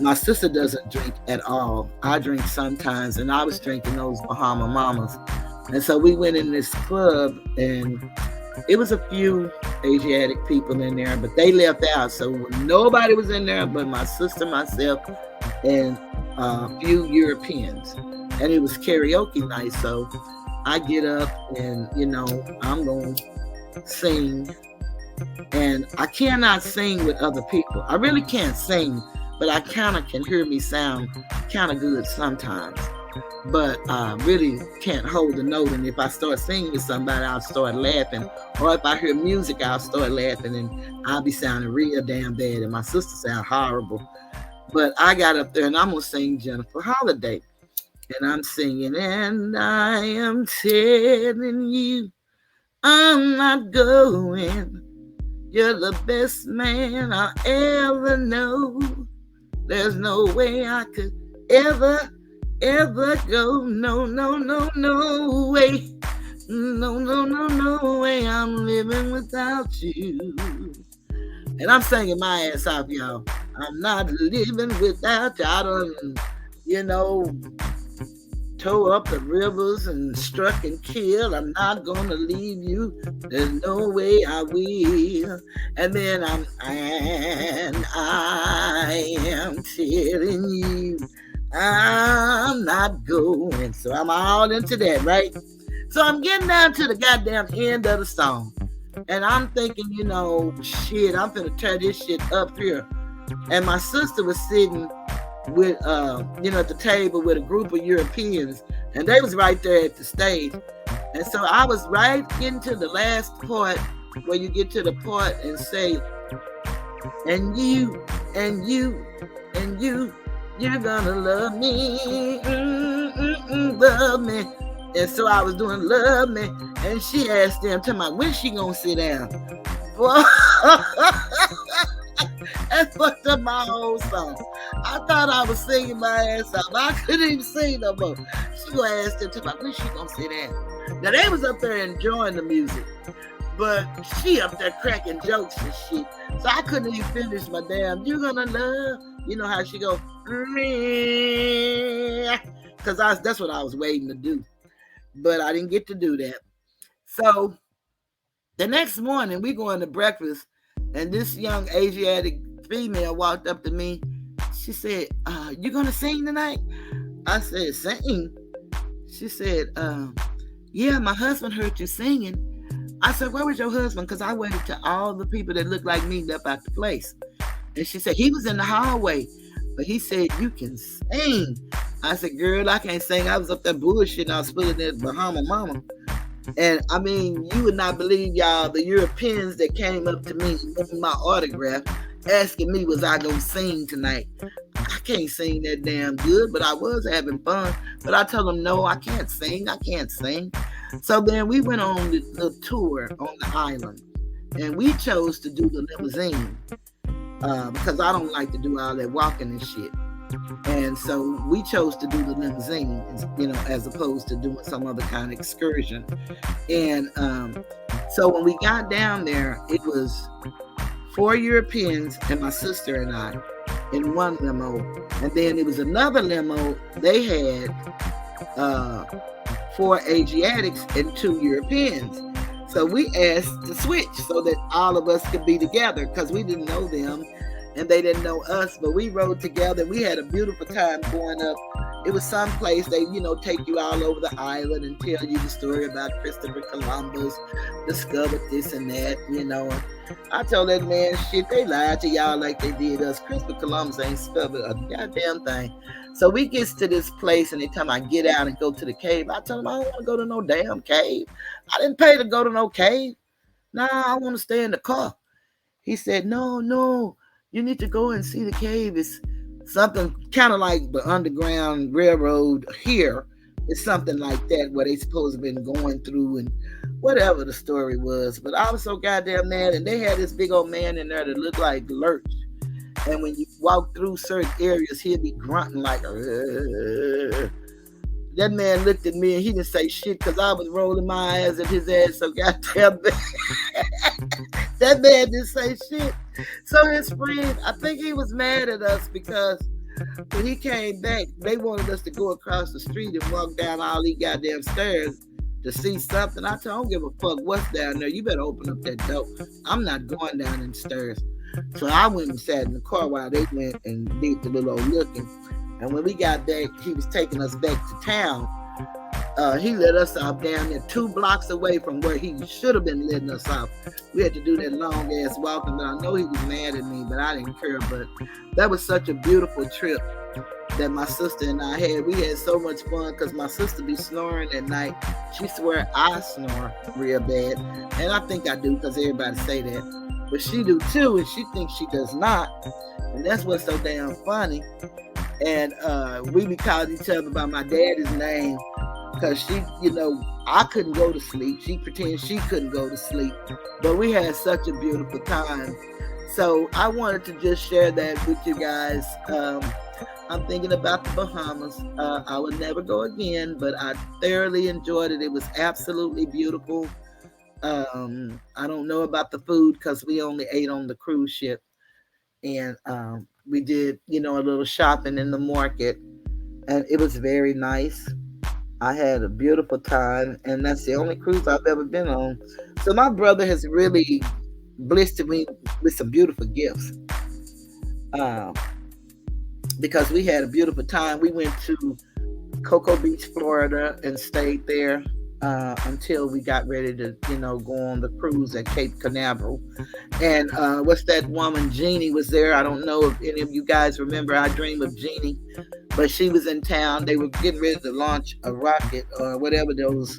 my sister doesn't drink at all. I drink sometimes, and I was drinking those Bahama Mamas. And so we went in this club, and It was a few Asiatic people in there, but they left out. So nobody was in there but my sister, myself, and a few Europeans. And it was karaoke night. So I get up and, I'm going to sing. And I cannot sing with other people. I really can't sing, but I kind of can hear me sound kind of good sometimes. But I really can't hold a note. And if I start singing with somebody, I'll start laughing. Or if I hear music, I'll start laughing and I'll be sounding real damn bad. And my sister sound horrible. But I got up there and I'm going to sing Jennifer Holiday. And I'm singing, and I am telling you, I'm not going. You're the best man I ever know. There's no way I could ever go. No, no, no, no way. No, no, no, no way. I'm living without you. And I'm singing my ass off, y'all. I'm not living without you. I done, tore up the rivers and struck and killed. I'm not gonna leave you. There's no way I will. And then I am telling you, I'm not going. So I'm all into that, right? So I'm getting down to the goddamn end of the song. And I'm thinking, shit, I'm finna tear this shit up here. And my sister was sitting with at the table with a group of Europeans, and they was right there at the stage. And so I was right getting to the last part where you get to the part and say, and you you're gonna love me, love me. And so I was doing love me, and she asked them, tell me, when she gonna sit down? Well, that fucked up my whole song. I thought I was singing my ass off. I couldn't even sing no more. She gonna ask them, when she gonna sit down? Now they was up there enjoying the music, but she up there cracking jokes and shit. So I couldn't even finish my damn, you're gonna love. You know how she go, because that's what I was waiting to do. But I didn't get to do that. So the next morning we going to breakfast, and this young Asiatic female walked up to me. She said, you gonna sing tonight? I said, sing? She said, yeah, my husband heard you singing. I said, where was your husband? Because I waited till all the people that looked like me left out the place. And she said, he was in the hallway, but he said, you can sing. I said, girl, I can't sing. I was up there bullshitting. I was pulling that Bahama Mama. And I mean, you would not believe, y'all, the Europeans that came up to me with my autograph, asking me, was I gonna sing tonight? I can't sing that damn good, but I was having fun. But I told them, no, I can't sing. So then we went on the tour on the island, and we chose to do the limousine because I don't like to do all that walking and shit. And so we chose to do the limousine, as opposed to doing some other kind of excursion. And so when we got down there, it was 4 Europeans and my sister and I in one limo. And then it was another limo. They had 4 Asiatics and 2 Europeans. So we asked to switch so that all of us could be together, because we didn't know them and they didn't know us, but we rode together. We had a beautiful time going up. It was some place they, take you all over the island and tell you the story about Christopher Columbus discovered this and that, I told that man, shit, they lied to y'all like they did us. Christopher Columbus ain't discovered a goddamn thing. So we gets to this place, and they tell me I get out and go to the cave. I tell them I don't want to go to no damn cave. I didn't pay to go to no cave. Nah, I want to stay in the car. He said, no, you need to go and see the cave. It's something kind of like the Underground Railroad here. It's something like that where they supposed to have been going through and whatever the story was. But I was so goddamn mad, and they had this big old man in there that looked like Lurch. And when you walk through certain areas, he'll be grunting like, That man looked at me and he didn't say shit because I was rolling my eyes at his ass so goddamn bad. That man didn't say shit. So his friend, I think he was mad at us because when he came back, they wanted us to go across the street and walk down all these goddamn stairs. to see something. I told, I don't give a fuck what's down there. You better open up that door. I'm not going down them stairs. So I went and sat in the car while they went and did the little old looking. And when we got back, he was taking us back to town. He let us off down there 2 blocks away from where he should have been letting us off. We had to do that long ass walking, but I know he was mad at me, but I didn't care. But that was such a beautiful trip that my sister and I had. We had so much fun because my sister be snoring at night. She swear I snore real bad, and I think I do because everybody say that, but she do too, and she thinks she does not, and that's what's so damn funny. And we be calling each other by my daddy's name because she, I couldn't go to sleep. She pretends she couldn't go to sleep, but we had such a beautiful time. So I wanted to just share that with you guys. I'm thinking about the Bahamas. I would never go again, but I thoroughly enjoyed it. It was absolutely beautiful. I don't know about the food because we only ate on the cruise ship. And we did, a little shopping in the market. And it was very nice. I had a beautiful time. And that's the only cruise I've ever been on. So my brother has really blessed me with some beautiful gifts. Because we had a beautiful time. We went to Cocoa Beach, Florida, and stayed there until we got ready to, go on the cruise at Cape Canaveral. And what's that woman, Jeannie, was there. I don't know if any of you guys remember I Dream of Jeannie, but she was in town. They were getting ready to launch a rocket or whatever those,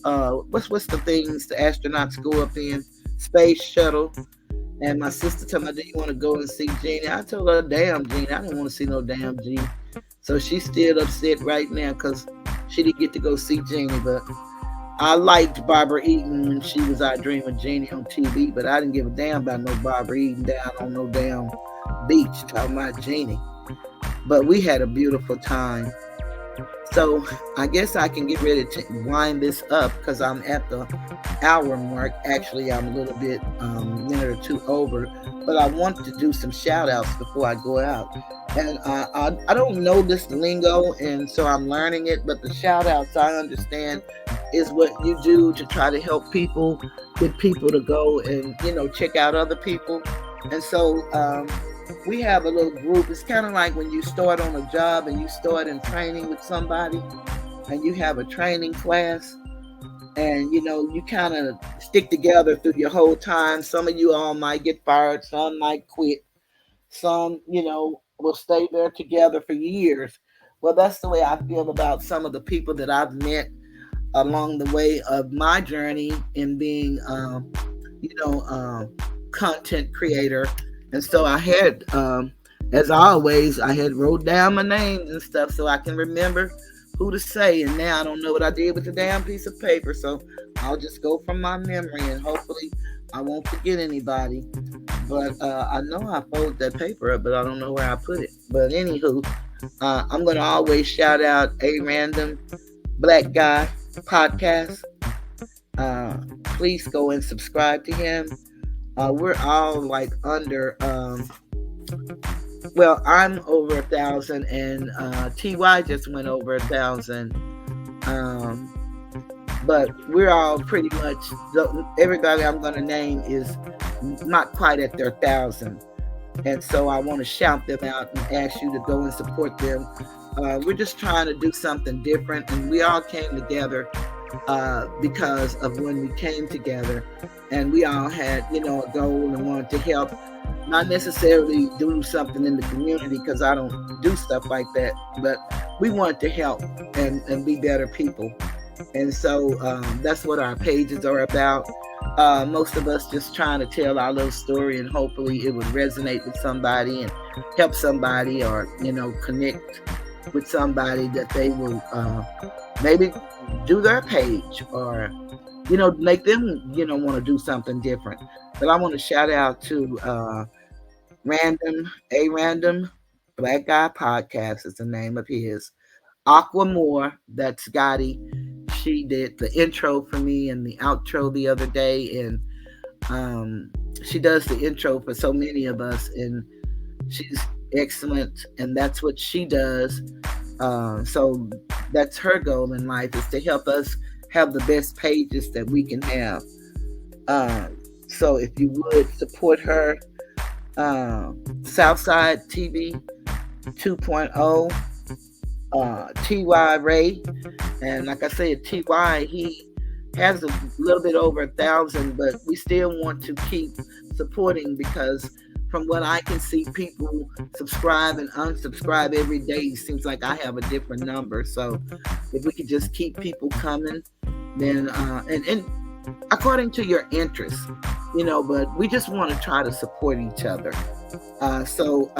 what's the things the astronauts go up in? Space shuttle. And my sister told me, do you want to go and see Jeannie? I told her, damn, Jeannie, I don't want to see no damn Jeannie. So she's still upset right now because she didn't get to go see Jeannie. But I liked Barbara Eden when she was I Dream of Jeannie on TV, but I didn't give a damn about no Barbara Eden down on no damn beach talking about Jeannie. But we had a beautiful time. So I guess I can get ready to wind this up because I'm at the hour mark. Actually, I'm a little bit minute or two over, but I want to do some shout outs before I go out. And I don't know this lingo, and so I'm learning it, but the shout outs I understand is what you do to try to help people, get people to go and, check out other people. And so we have a little group. It's kind of like when you start on a job and you start in training with somebody and you have a training class and, you kind of stick together through your whole time. Some of you all might get fired. Some might quit. Some, will stay there together for years. Well, that's the way I feel about some of the people that I've met along the way of my journey in being, content creator. And so I had, as always, I had wrote down my names and stuff so I can remember who to say. And now I don't know what I did with the damn piece of paper. So I'll just go from my memory and hopefully I won't forget anybody. But I know I folded that paper up, but I don't know where I put it. But anywho, I'm going to always shout out A Random Black Guy podcast. Please go and subscribe to him. We're all like under, I'm over 1,000 and TY just went over 1,000. But we're all pretty much, everybody I'm going to name is not quite at their 1,000. And so I want to shout them out and ask you to go and support them. We're just trying to do something different. And we all came together because of when we came together. And we all had, a goal and wanted to help. Not necessarily do something in the community because I don't do stuff like that. But we want to help and be better people. And so that's what our pages are about. Most of us just trying to tell our little story and hopefully it would resonate with somebody and help somebody or, connect with somebody that they will maybe do their page or, make them, want to do something different. But I want to shout out to A Random Black Guy Podcast is the name of his. Aquamore, that's Gotti. She did the intro for me and the outro the other day, and she does the intro for so many of us, and she's excellent, and that's what she does. So that's her goal in life, is to help us have the best pages that we can have. So if you would support her, Southside TV 2.0, TY Ray. And like I said, TY, he has a little bit over 1,000, but we still want to keep supporting, because from what I can see, people subscribe and unsubscribe every day. It seems like I have a different number. So if we could just keep people coming, then and according to your interests, but we just want to try to support each other. So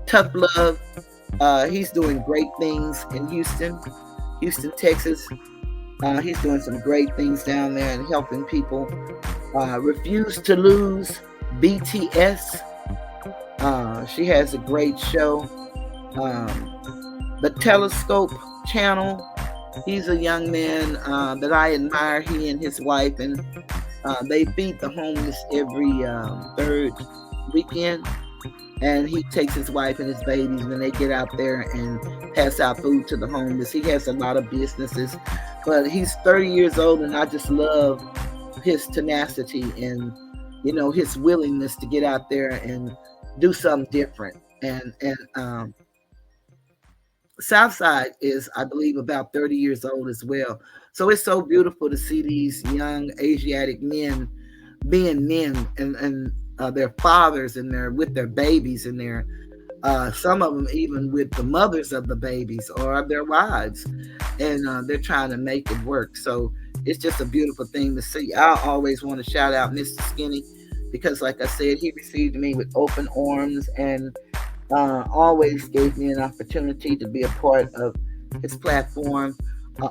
Tough Love, he's doing great things in Houston, Texas. He's doing some great things down there and helping people. Refuse to Lose, BTS. She has a great show. The Telescope channel. He's a young man that I admire. He and his wife, and they feed the homeless every third weekend. And he takes his wife and his babies, and they get out there and pass out food to the homeless. He has a lot of businesses, but he's 30 years old, and I just love his tenacity and, his willingness to get out there and do something different. And Southside is, I believe, about 30 years old as well. So it's so beautiful to see these young Asiatic men being men, and their fathers, and they're with their babies, and they're some of them even with the mothers of the babies or their wives, and they're trying to make it work. So it's just a beautiful thing to see. I always want to shout out Mr. Skinny, because like I said, he received me with open arms, and always gave me an opportunity to be a part of his platform.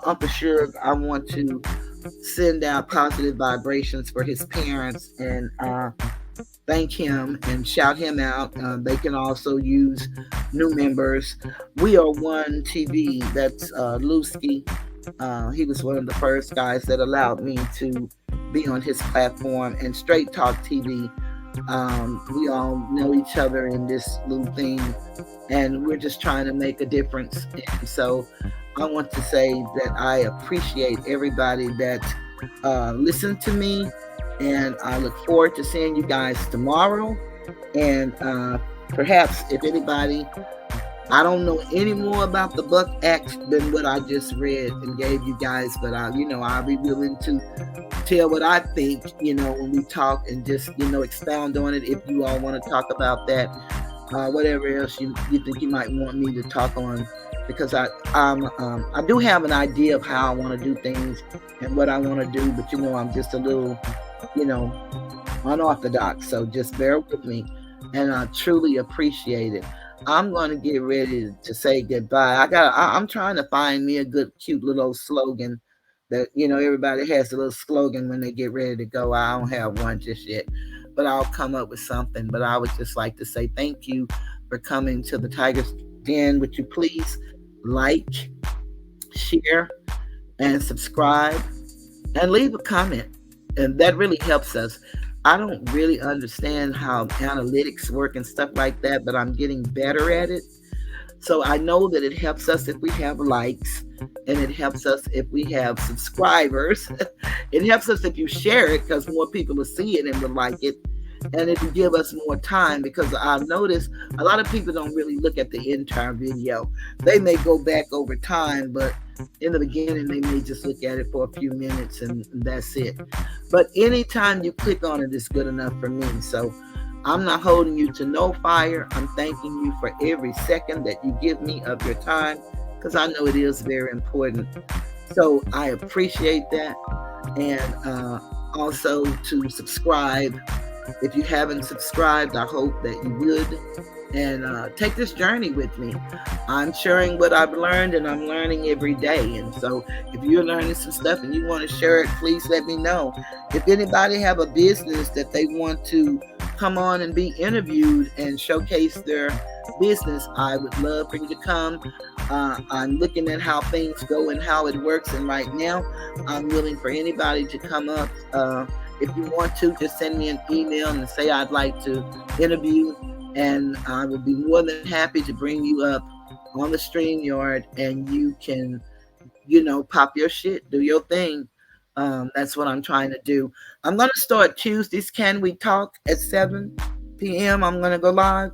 Uncle Suge, I want to send out positive vibrations for his parents, and thank him and shout him out. They can also use new members. We Are One TV, that's Lusky. He was one of the first guys that allowed me to be on his platform. And Straight Talk TV, we all know each other in this little thing, and we're just trying to make a difference. And so I want to say that I appreciate everybody that listened to me, and I look forward to seeing you guys tomorrow. And perhaps if anybody, I don't know any more about the Buck Act than what I just read and gave you guys, but I'll be willing to tell what I think, when we talk, and just, expound on it if you all want to talk about that. Whatever else you think you might want me to talk on, because I do have an idea of how I want to do things and what I want to do, but I'm just a little, unorthodox. So just bear with me, and I truly appreciate it. I'm going to get ready to say goodbye. I'm trying to find me a good, cute little slogan that, everybody has a little slogan when they get ready to go. I don't have one just yet, but I'll come up with something. But I would just like to say thank you for coming to the Tiger's Den. Would you please like, share, and subscribe, and leave a comment? And that really helps us. I don't really understand how analytics work and stuff like that, but I'm getting better at it. So I know that it helps us if we have likes, and it helps us if we have subscribers. It helps us if you share it, because more people will see it and will like it. And it will give us more time, because I've noticed a lot of people don't really look at the entire video. They may go back over time, but in the beginning, they may just look at it for a few minutes, and that's it. But anytime you click on it is good enough for me. So I'm not holding you to no fire. I'm thanking you for every second that you give me of your time, because I know it is very important. So I appreciate that. And also to subscribe. If you haven't subscribed, I hope that you would, and take this journey with me. I'm sharing what I've learned, and I'm learning every day. And so if you're learning some stuff and you want to share it, please let me know. If anybody have a business that they want to come on and be interviewed and showcase their business, I would love for you to come. I'm looking at how things go and how it works, and right now I'm willing for anybody to come up. If you want to, just send me an email and say I'd like to interview, and I will be more than happy to bring you up on the StreamYard, and you can pop your shit, do your thing. That's what I'm trying to do. I'm going to start Tuesdays. Can we talk at 7 p.m.? I'm going to go live,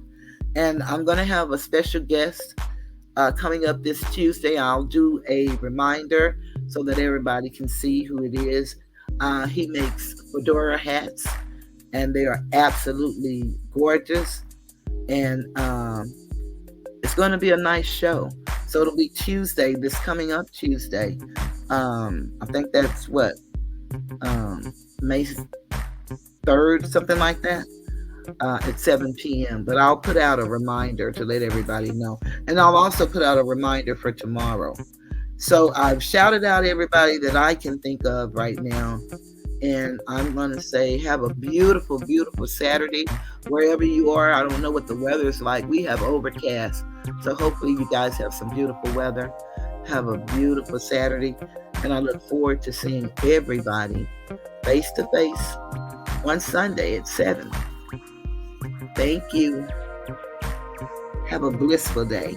and I'm going to have a special guest coming up this Tuesday. I'll do a reminder so that everybody can see who it is. He makes fedora hats, and they are absolutely gorgeous. And it's going to be a nice show. So it'll be Tuesday, this coming up Tuesday. I think that's what, May 3rd, something like that, at 7 p.m. But I'll put out a reminder to let everybody know. And I'll also put out a reminder for tomorrow. So I've shouted out everybody that I can think of right now. And I'm going to say, have a beautiful, beautiful Saturday wherever you are. I don't know what the weather is like. We have overcast. So hopefully you guys have some beautiful weather. Have a beautiful Saturday. And I look forward to seeing everybody face to face on Sunday at 7. Thank you. Have a blissful day.